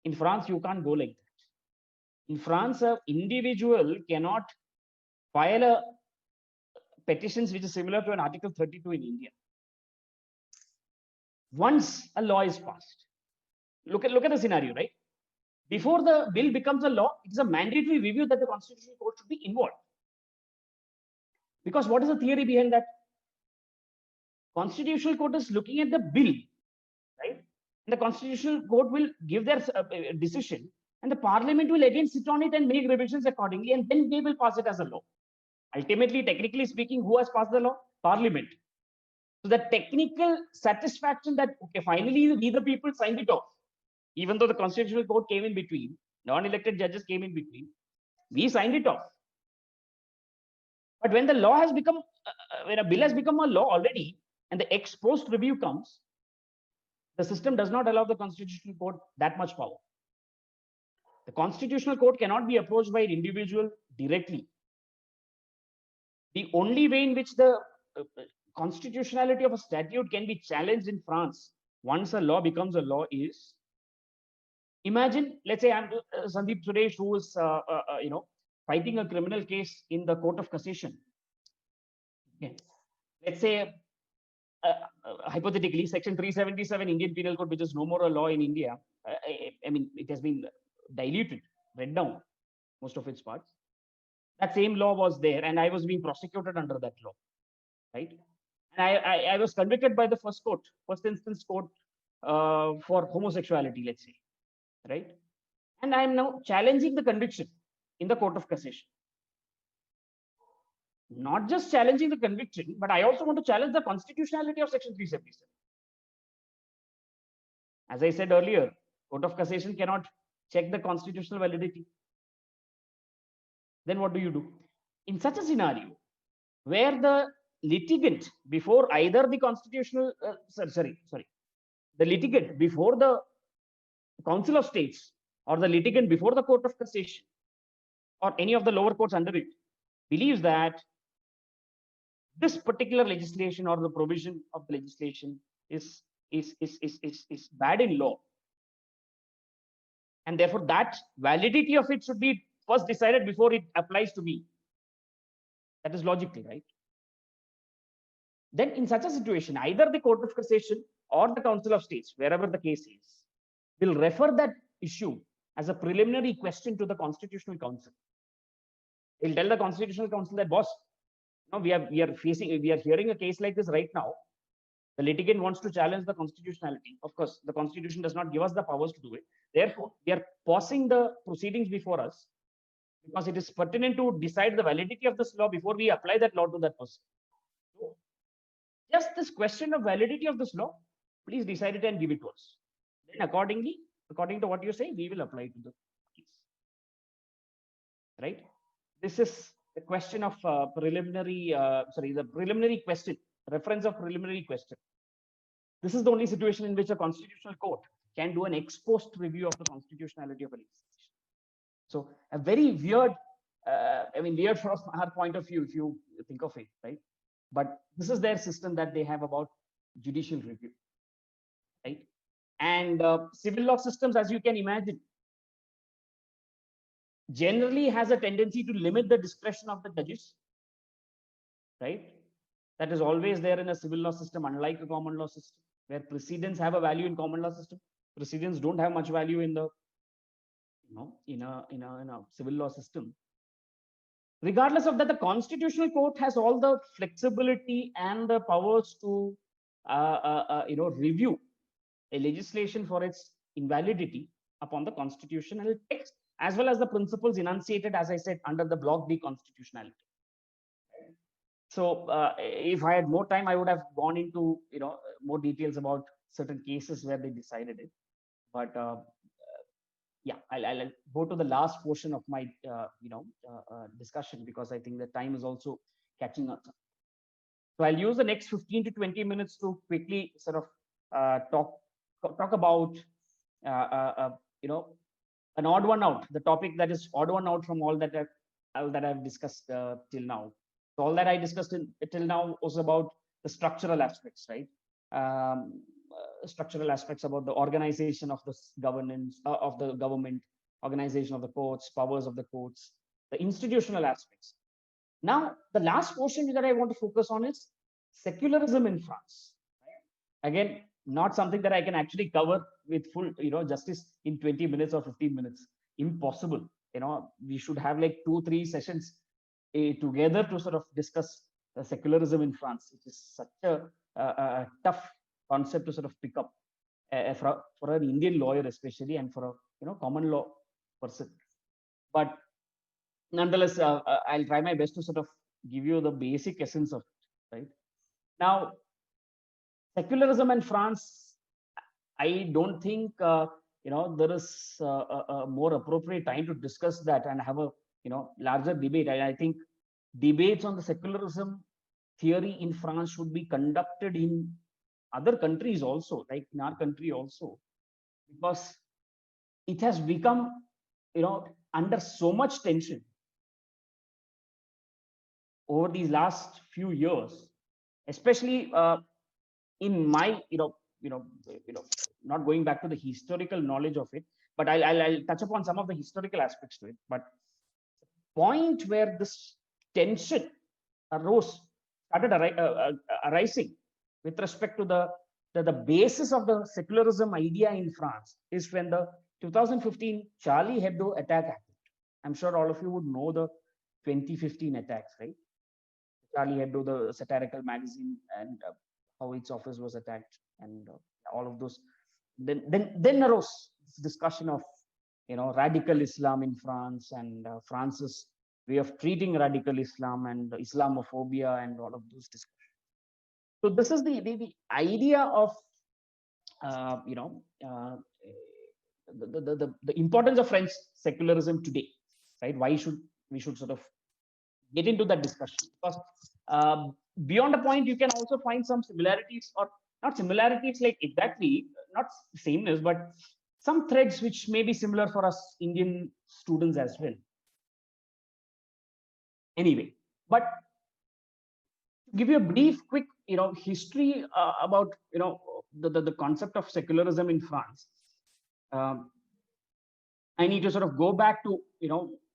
In France, you can't go like that. In France, an individual cannot file a petitions which is similar to an Article 32 in India. Once a law is passed, look at the scenario, right? Before the bill becomes a law, it is a mandatory review that the Constitutional Court should be involved. Because what is the theory behind that? Constitutional Court is looking at the bill, right? And the Constitutional Court will give their decision, and the Parliament will again sit on it and make revisions accordingly, and then they will pass it as a law. Ultimately, technically speaking, who has passed the law? Parliament. So the technical satisfaction that, okay, finally we the people signed it off, even though the Constitutional Court came in between, non-elected judges came in between, we signed it off. But when the law has become, when a bill has become a law already, and the ex post review comes, the system does not allow the Constitutional Court that much power. The Constitutional Court cannot be approached by an individual directly. The only way in which the constitutionality of a statute can be challenged in France once a law becomes a law is, imagine, let's say I'm Sandeep Suresh, who is fighting a criminal case in the Court of Cassation. Okay. Let's say hypothetically, Section 377 Indian Penal Code, which is no more a law in India. I mean, it has been diluted, read down, most of its parts. That same law was there, and I was being prosecuted under that law, right? And I was convicted by the first instance court for homosexuality, let's say, right? And I am now challenging the conviction in the Court of Cassation. Not just challenging the conviction, but I also want to challenge the constitutionality of Section 377. As I said earlier, Court of Cassation cannot check the constitutional validity. Then what do you do? In such a scenario, where the litigant before either the constitutional, the litigant before the Council of States or the litigant before the Court of Cassation or any of the lower courts under it believes that this particular legislation or the provision of the legislation is bad in law, and therefore that validity of it should be first decided before it applies to me. That is logical, right? Then in such a situation, either the Court of Cassation or the Council of States, wherever the case is, will refer that issue as a preliminary question to the Constitutional Council. They'll tell the Constitutional Council that, boss, we are hearing a case like this right now. The litigant wants to challenge the constitutionality. Of course, the Constitution does not give us the powers to do it. Therefore, we are pausing the proceedings before us because it is pertinent to decide the validity of this law before we apply that law to that person. So, just this question of validity of this law, please decide it and give it to us. Then accordingly, according to what you say, we will apply to the case. Right? This is the question of the preliminary question, reference of preliminary question. This is the only situation in which a constitutional court can do an ex post review of the constitutionality of a legislation. So a very weird, weird from our point of view, if you think of it, right? But this is their system that they have about judicial review, right? And civil law systems, as you can imagine, generally has a tendency to limit the discretion of the judges, right? That is always there in a civil law system, unlike a common law system, where precedents have a value in common law system. Precedents don't have much value in the, in a civil law system. Regardless of that, the Constitutional Court has all the flexibility and the powers to, review a legislation for its invalidity upon the constitutional text as well as the principles enunciated, as I said, under the Block D constitutionality. So if I had more time, I would have gone into more details about certain cases where they decided it. But yeah, I'll go to the last portion of my discussion, because I think the time is also catching up. So I'll use the next 15 to 20 minutes to quickly sort of talk about an odd one out, the topic that is odd one out from all that I've discussed till now. So all that I discussed till now was about the structural aspects, right? Structural aspects about the organization of the governance of the government, organization of the courts, powers of the courts, the institutional aspects. Now, the last portion that I want to focus on is secularism in France. Again, not something that I can actually cover with full, justice in 20 minutes or 15 minutes. Impossible. We should have like 2-3 sessions together to sort of discuss the secularism in France, which is such a tough concept to sort of pick up for an Indian lawyer, especially, and for a common law person. But nonetheless, I'll try my best to sort of give you the basic essence of it, right? Now, secularism in France, I don't think there is a more appropriate time to discuss that and have a larger debate. I think debates on the secularism theory in France should be conducted in other countries also, like in our country also, because it has become under so much tension over these last few years, especially in my not going back to the historical knowledge of it, but I'll touch upon some of the historical aspects to it. But point where this tension started arising with respect to the basis of the secularism idea in France is when the 2015 Charlie Hebdo attack happened. I'm sure all of you would know the 2015 attacks, right? Charlie Hebdo, the satirical magazine, and how its office was attacked, and all of those. Then arose this discussion of radical Islam in France, and France's way of treating radical Islam and Islamophobia and all of those discussions. So this is the idea of the importance of French secularism today, right? Why should we sort of get into that discussion? Because beyond a point, you can also find some similarities, or not similarities like exactly, not sameness, but some threads which may be similar for us Indian students as well. Anyway, but to give you a brief, quick, history about the concept of secularism in France. I need to sort of go back to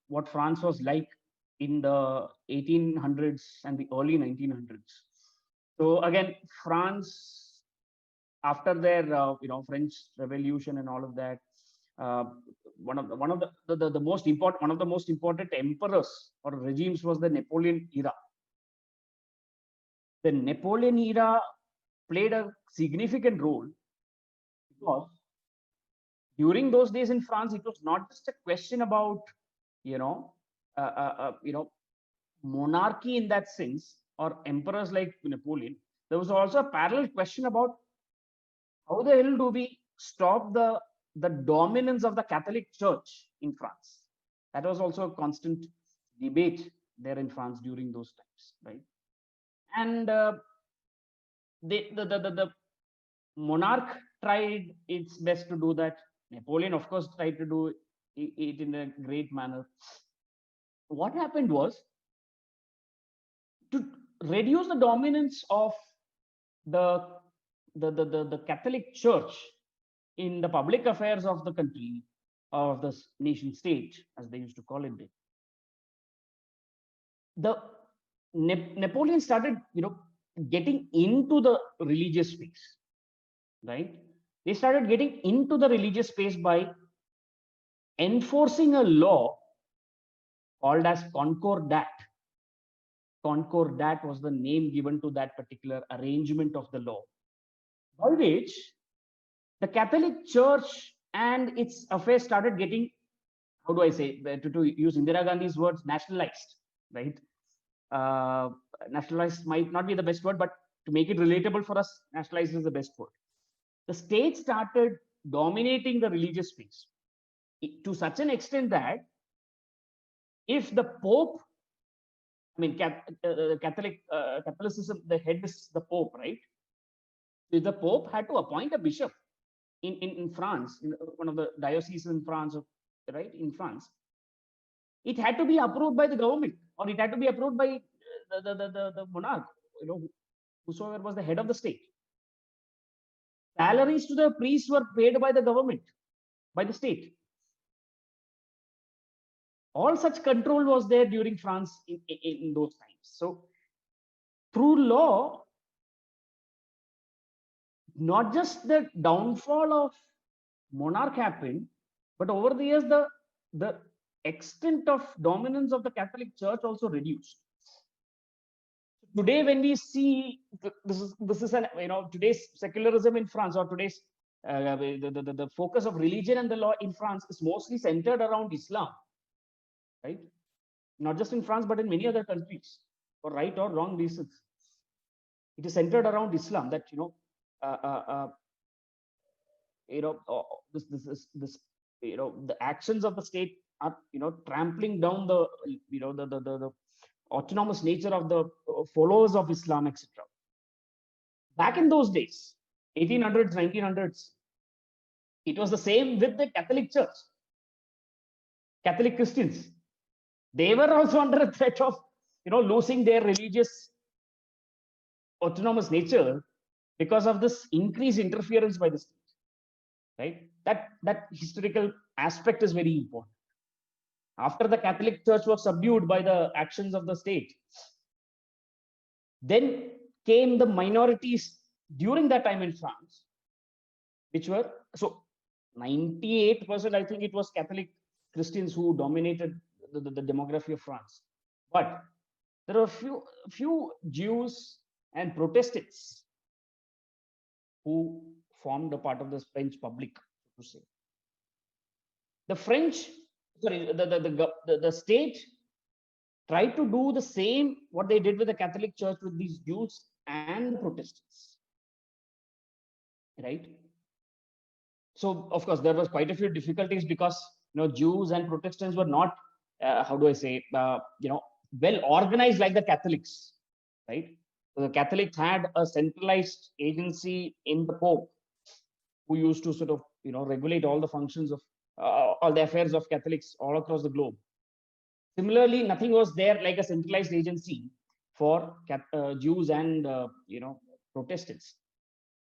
what France was like in the 1800s and the early 1900s. So again, France, after their French Revolution and all of that, one of the most important emperors or regimes was the Napoleon era. The Napoleon era played a significant role because during those days in France, it was not just a question about monarchy in that sense, or emperors like Napoleon. There was also a parallel question about how the hell do we stop the dominance of the Catholic Church in France. That was also a constant debate there in France during those times, right? And the monarch tried its best to do that. Napoleon, of course, tried to do it in a great manner. What happened was, to reduce the dominance of the Catholic Church in the public affairs of the country, of the nation state, as they used to call it. Napoleon started, getting into the religious space, right? They started getting into the religious space by enforcing a law called as Concordat. Concordat was the name given to that particular arrangement of the law, by which the Catholic Church and its affairs started getting how do I say, to use Indira Gandhi's words, nationalized, right? Nationalized might not be the best word, but to make it relatable for us, nationalized is the best word. The state started dominating the religious space to such an extent that if the Pope, I mean, Catholicism, the head is the Pope, right? If the Pope had to appoint a bishop in France, in one of the dioceses in France, right, in France, it had to be approved by the government, or it had to be approved by the monarch, whosoever was the head of the state. Salaries to the priests were paid by the government, by the state. All such control was there during France in those times. So through law, not just the downfall of monarch happened, but over the years, the extent of dominance of the Catholic Church also reduced. Today, when we see this is an today's secularism in France, or today's the focus of religion and the law in France is mostly centered around Islam, right? Not just in France, but in many other countries, for right or wrong reasons. It is centered around Islam that this the actions of the state are trampling down the the autonomous nature of the followers of Islam, etc. Back in those days, 1800s, 1900s, it was the same with the Catholic Church. Catholic Christians, they were also under a threat of losing their religious autonomous nature because of this increased interference by the state, right? That historical aspect is very important. After the Catholic Church was subdued by the actions of the state, then came the minorities during that time in France, which were, so 98%, I think it was Catholic Christians who dominated the demography of France. But there are a few Jews and Protestants who formed a part of the French public, to say. The French, sorry, the state tried to do the same what they did with the Catholic Church with these Jews and the Protestants, right? So of course there was quite a few difficulties because Jews and Protestants were not how do I say well organized like the Catholics, right? So the Catholics had a centralized agency in the Pope who used to sort of regulate all the functions of all the affairs of Catholics all across the globe. Similarly, nothing was there like a centralized agency for Jews and Protestants.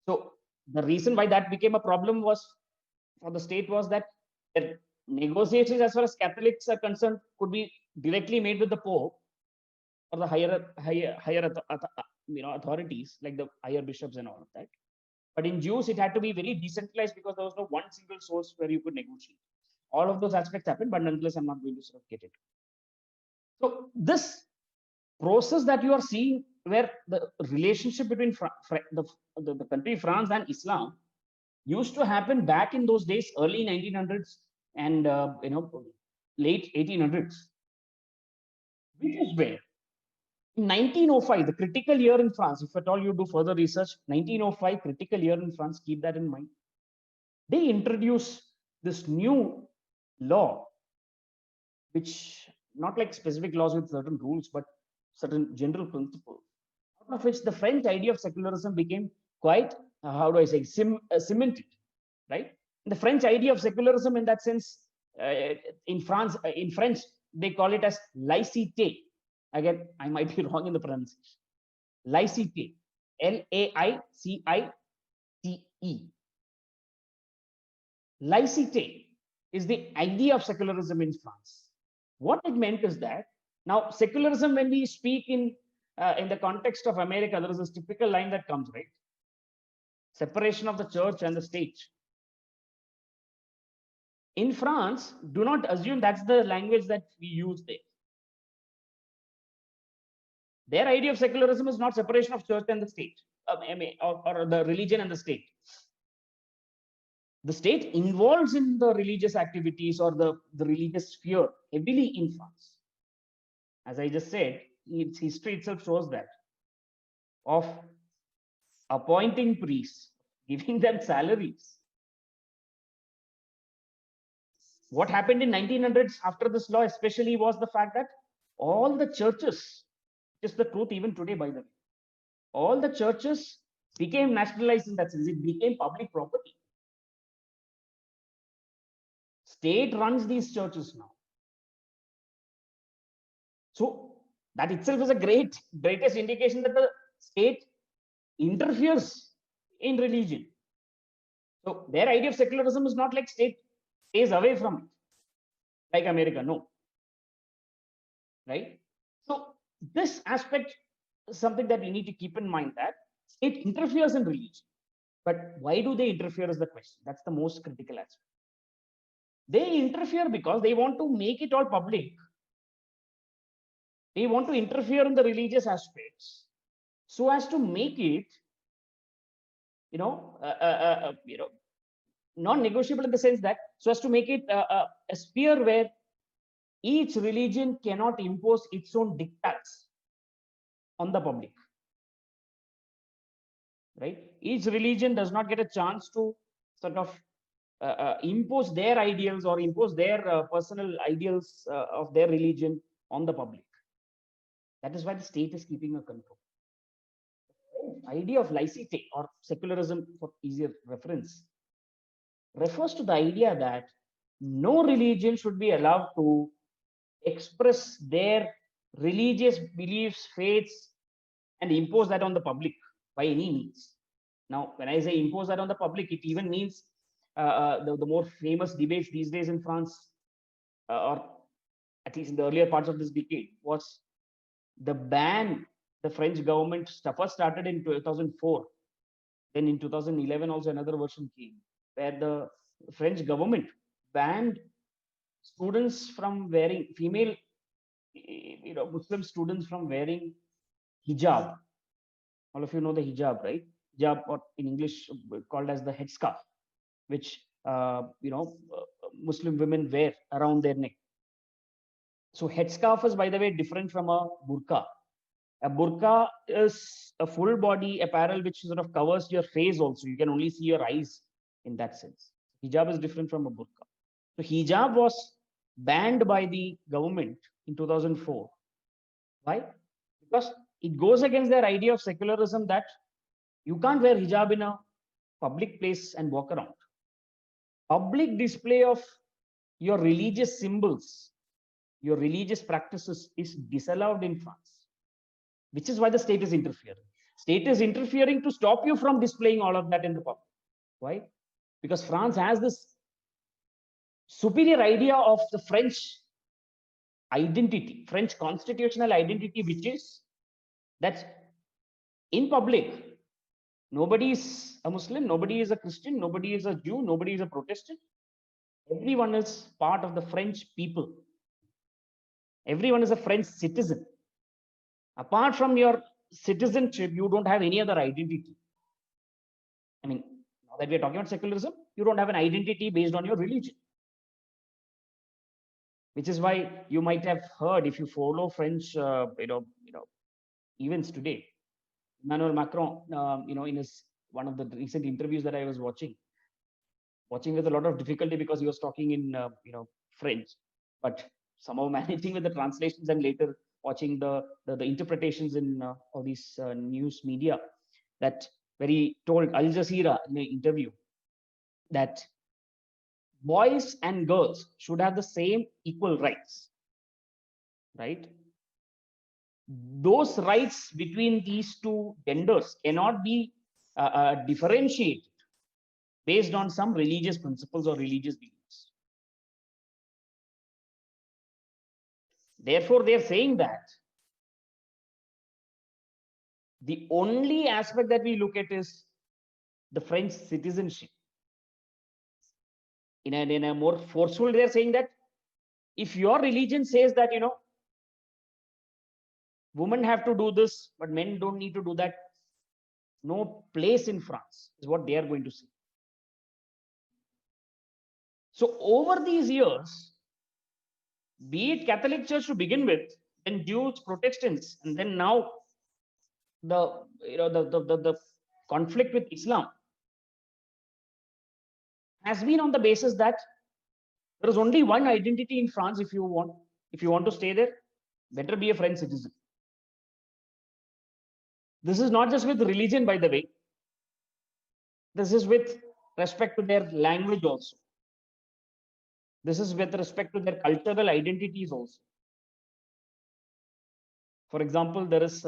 So the reason why that became a problem was for the state was that negotiations as far as Catholics are concerned could be directly made with the Pope or the higher authorities like the higher bishops and all of that. But in Jews, it had to be very decentralized because there was no one single source where you could negotiate. All of those aspects happened, but nonetheless, I'm not going to sort of get it. So this process that you are seeing, where the relationship between the country France and Islam used to happen back in those days, early 1900s and late 1800s, which is where in 1905, the critical year in France, if at all you do further research, 1905 critical year in France, keep that in mind. They introduce this new law, which not like specific laws with certain rules, but certain general principles, out of which the French idea of secularism became quite, how do I say, cemented, right? The French idea of secularism in that sense, in France, in French, they call it as laïcité. Again, I might be wrong in the pronunciation. Laïcité, Laicite. Laïcité is the idea of secularism in France. What it meant is that now secularism, when we speak in the context of America, there is this typical line that comes, right? Separation of the church and the state. In France, do not assume that's the language that we use there. Their idea of secularism is not separation of church and the state, or the religion and the state. the state involves in the religious activities or the religious sphere heavily in France. As I just said, its history itself shows that, of appointing priests, giving them salaries. What happened in 1900s after this law especially was the fact that all the churches, which is the truth even today by the way, all the churches became nationalized in that sense. It became public property. State runs these churches now. So that itself is a greatest indication that the state interferes in religion. So their idea of secularism is not like state stays away from it, like America, no. Right? So this aspect is something that we need to keep in mind, that state interferes in religion. But why do they interfere is the question. That's the most critical aspect. They interfere because they want to make it all public. They want to interfere in the religious aspects so as to make it, non-negotiable in the sense that, so as to make it a sphere where each religion cannot impose its own diktats on the public. Right? Each religion does not get a chance to sort of impose their ideals or impose their personal ideals of their religion on the public. That is why the state is keeping a control. The idea of laicite or secularism, for easier reference, refers to the idea that no religion should be allowed to express their religious beliefs, faiths, and impose that on the public by any means. Now, when I say impose that on the public, it even means the more famous debates these days in France, or at least in the earlier parts of this decade, was the ban the French government first started in 2004. Then in 2011, also another version came, where the French government banned students from wearing, female, Muslim students from wearing hijab. All of you know the hijab, right? Hijab, or in English called as the headscarf, which Muslim women wear around their neck. So headscarf is, by the way, different from a burqa. A burqa is a full body apparel which sort of covers your face also. You can only see your eyes in that sense. Hijab is different from a burqa. So hijab was banned by the government in 2004. Why? Because it goes against their idea of secularism that you can't wear hijab in a public place and walk around. Public display of your religious symbols, your religious practices is disallowed in France, which is why the state is interfering. State is interfering to stop you from displaying all of that in the public. Why? Because France has this superior idea of the French identity, French constitutional identity, which is that in public, nobody is a Muslim, nobody is a Christian, nobody is a Jew, nobody is a Protestant. Everyone is part of the French people. Everyone is a French citizen. Apart from your citizenship, you don't have any other identity. I mean, now that we're talking about secularism, you don't have an identity based on your religion. Which is why you might have heard, if you follow French, events today, Emmanuel Macron, in his one of the recent interviews that I was watching with a lot of difficulty because he was talking in French, but somehow managing with the translations and later watching the interpretations in all these news media, that where he told Al Jazeera in an interview that boys and girls should have the same equal rights, right? Those rights between these two genders cannot be differentiated based on some religious principles or religious beliefs. Therefore, they're saying that the only aspect that we look at is the French citizenship. In a more forceful, they're saying that if your religion says that, women have to do this, but men don't need to do that, no place in France, is what they are going to say. So over these years, be it Catholic Church to begin with, then Jews, Protestants, and then now the conflict with Islam has been on the basis that there is only one identity in France. If you want to stay there, better be a French citizen. This is not just with religion, by the way. This is with respect to their language also. This is with respect to their cultural identities also. For example, there is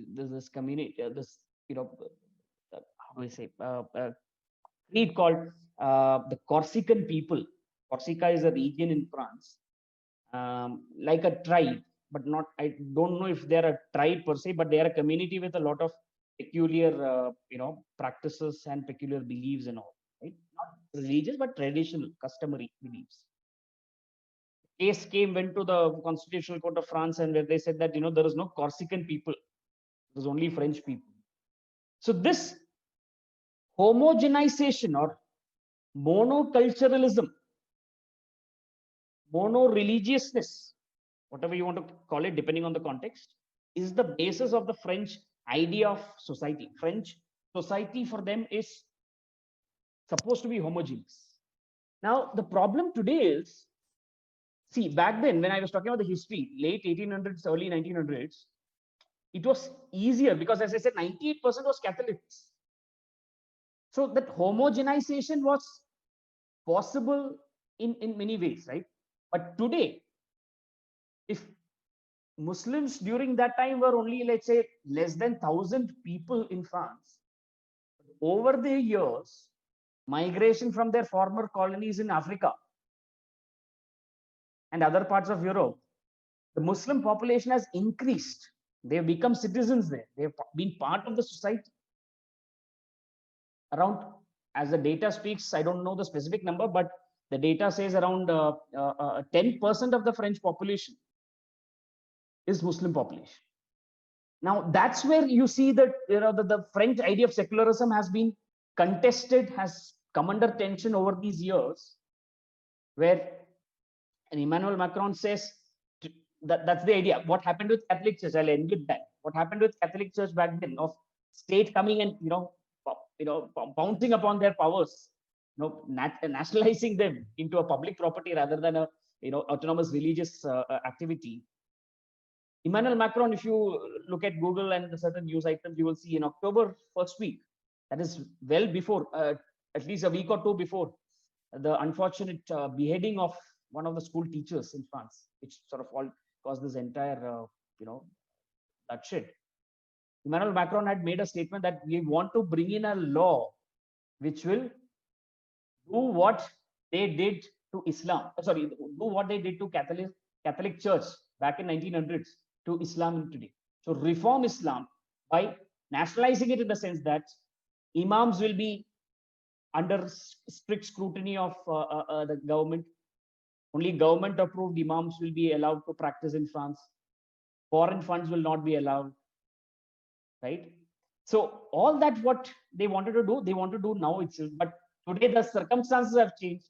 this community, this how do I say, creed called the Corsican people. Corsica is a region in France, like a tribe, but not. I don't know if they're a tribe per se, but they are a community with a lot of peculiar, practices and peculiar beliefs and all. Right? Not religious, but traditional, customary beliefs. Case went to the Constitutional Court of France, and where they said that there is no Corsican people, there's only French people. So this homogenization or monoculturalism, mono-religiousness, whatever you want to call it, depending on the context, is the basis of the French idea of society. French society for them is supposed to be homogeneous. Now, the problem today is, see, back then, when I was talking about the history, late 1800s, early 1900s, it was easier because, as I said, 98% was Catholics. So that homogenization was possible in many ways, right? But today, if Muslims during that time were only, let's say, less than 1,000 people in France, over the years, migration from their former colonies in Africa and other parts of Europe, the Muslim population has increased. They've become citizens there. They've been part of the society. Around, as the data speaks, I don't know the specific number, but the data says around 10% of the French population is Muslim population. Now, that's where you see that the French idea of secularism has been contested, has come under tension over these years, where Emmanuel Macron says that's the idea. What happened with Catholic Church? I'll end with that. What happened with Catholic Church back then, of state coming and bouncing upon their powers, nationalizing them into a public property rather than a autonomous religious activity. Emmanuel Macron, if you look at Google and certain news items, you will see in October first week, that is well before, at least a week or two before, the unfortunate beheading of one of the school teachers in France, which sort of all caused this entire, bloodshed. Emmanuel Macron had made a statement that we want to bring in a law which will do what they did to Islam. Sorry, do what they did to Catholic Church back in 1900s to Islam today. So reform Islam by nationalizing it in the sense that imams will be under strict scrutiny of the government. Only government-approved imams will be allowed to practice in France. Foreign funds will not be allowed, right? So all that what they wanted to do, they want to do now itself. But today the circumstances have changed.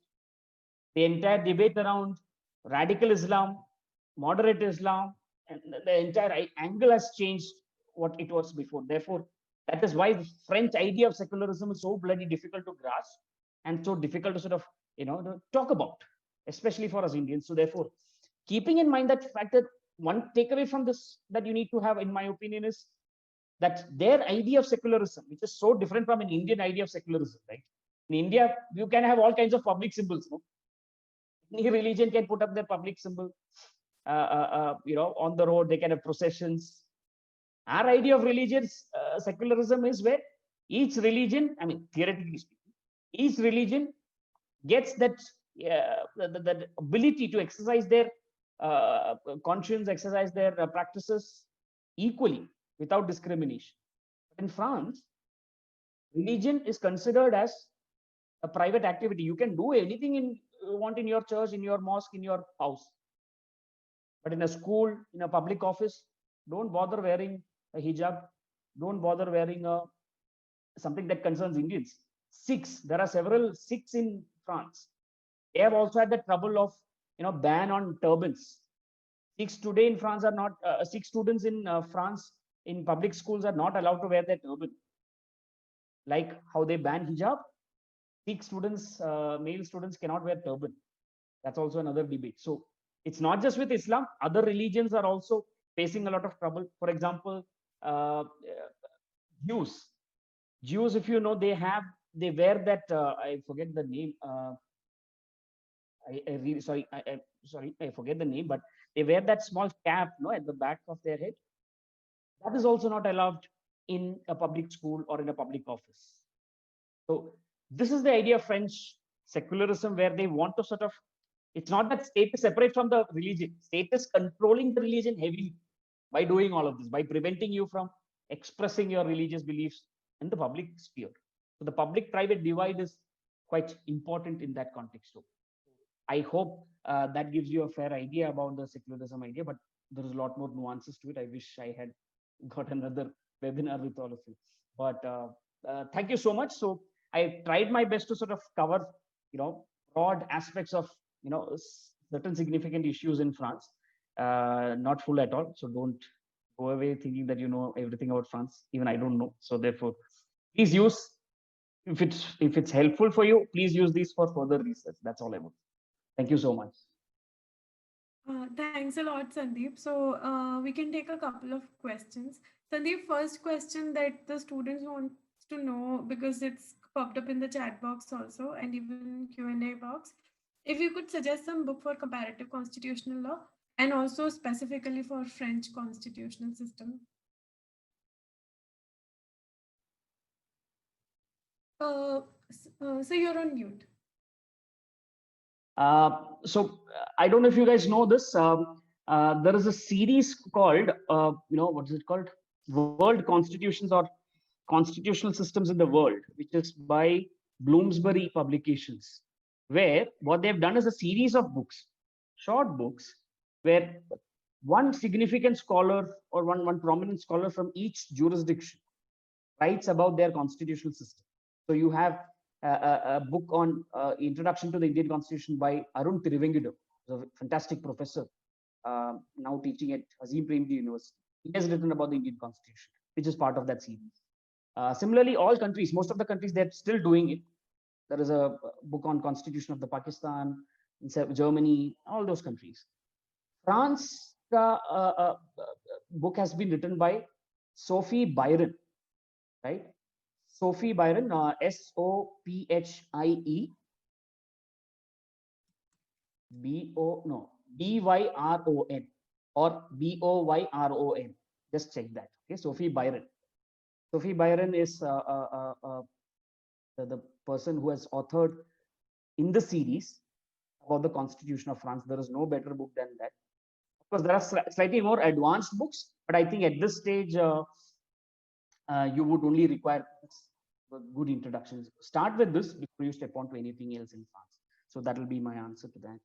The entire debate around radical Islam, moderate Islam, and the entire angle has changed what it was before. Therefore, that is why the French idea of secularism is so bloody difficult to grasp and so difficult to sort of talk about, especially for us Indians. So therefore, keeping in mind that fact, that one takeaway from this that you need to have, in my opinion, is that their idea of secularism, which is so different from an Indian idea of secularism, right? In India, you can have all kinds of public symbols. No? Any religion can put up their public symbol. On the road, they can have processions. Our idea of religious secularism is where each religion, I mean, theoretically speaking, each religion gets that that ability to exercise their conscience, exercise their practices equally without discrimination. But in France, religion is considered as a private activity. You can do anything you want in your church, in your mosque, in your house. But in a school, in a public office, don't bother wearing a hijab. Don't bother wearing something that concerns Indians. Sikhs, there are several Sikhs in France. They have also had the trouble of, ban on turbans. Sikhs today in France are not, Sikh students in France in public schools are not allowed to wear their turban. Like how they ban hijab, Sikh students, male students cannot wear turban. That's also another debate. So it's not just with Islam, other religions are also facing a lot of trouble. For example, Jews. Jews, if you know, they wear that, I forget the name. I really sorry, sorry, I forget the name, but they wear that small cap, no, at the back of their head. That is also not allowed in a public school or in a public office. So this is the idea of French secularism, where they want to sort of, it's not that state is separate from the religion. State is controlling the religion heavily by doing all of this, by preventing you from expressing your religious beliefs in the public sphere. So the public-private divide is quite important in that context too. I hope that gives you a fair idea about the secularism idea, but there is a lot more nuances to it. I wish I had got another webinar with all of you. But thank you so much. So I tried my best to sort of cover, broad aspects of, certain significant issues in France. Not full at all. So don't go away thinking that you know everything about France. Even I don't know. So therefore, please use, if it's helpful for you, please use these for further research. That's all I want. Thank you so much. Thanks a lot, Sandeep. So we can take a couple of questions. Sandeep, first question that the students want to know, because it's popped up in the chat box also and even Q&A box. If you could suggest some book for comparative constitutional law and also specifically for French constitutional system. So you're on mute. So I don't know if you guys know this. There is a series called, what is it called? World Constitutions or Constitutional Systems in the World, which is by Bloomsbury Publications, where what they've done is a series of books, short books, where one significant scholar or one prominent scholar from each jurisdiction writes about their constitutional system. So you have a book on Introduction to the Indian Constitution by Arun Tiruvengidu, a fantastic professor, now teaching at Azim Premji University. He has written about the Indian Constitution, which is part of that series. Similarly, all countries, most of the countries, they're still doing it. There is a book on Constitution of the Pakistan, Germany, all those countries. France, the book has been written by Sophie Byron, right? Sophie Byron, Sophie Byron or Boyron. Just check that. Okay, Sophie Byron. Sophie Byron is the person who has authored in the series about the Constitution of France. There is no better book than that. Of course, there are slightly more advanced books, but I think at this stage, you would only require good introductions. Start with this before you step on to anything else in France. So that will be my answer to that.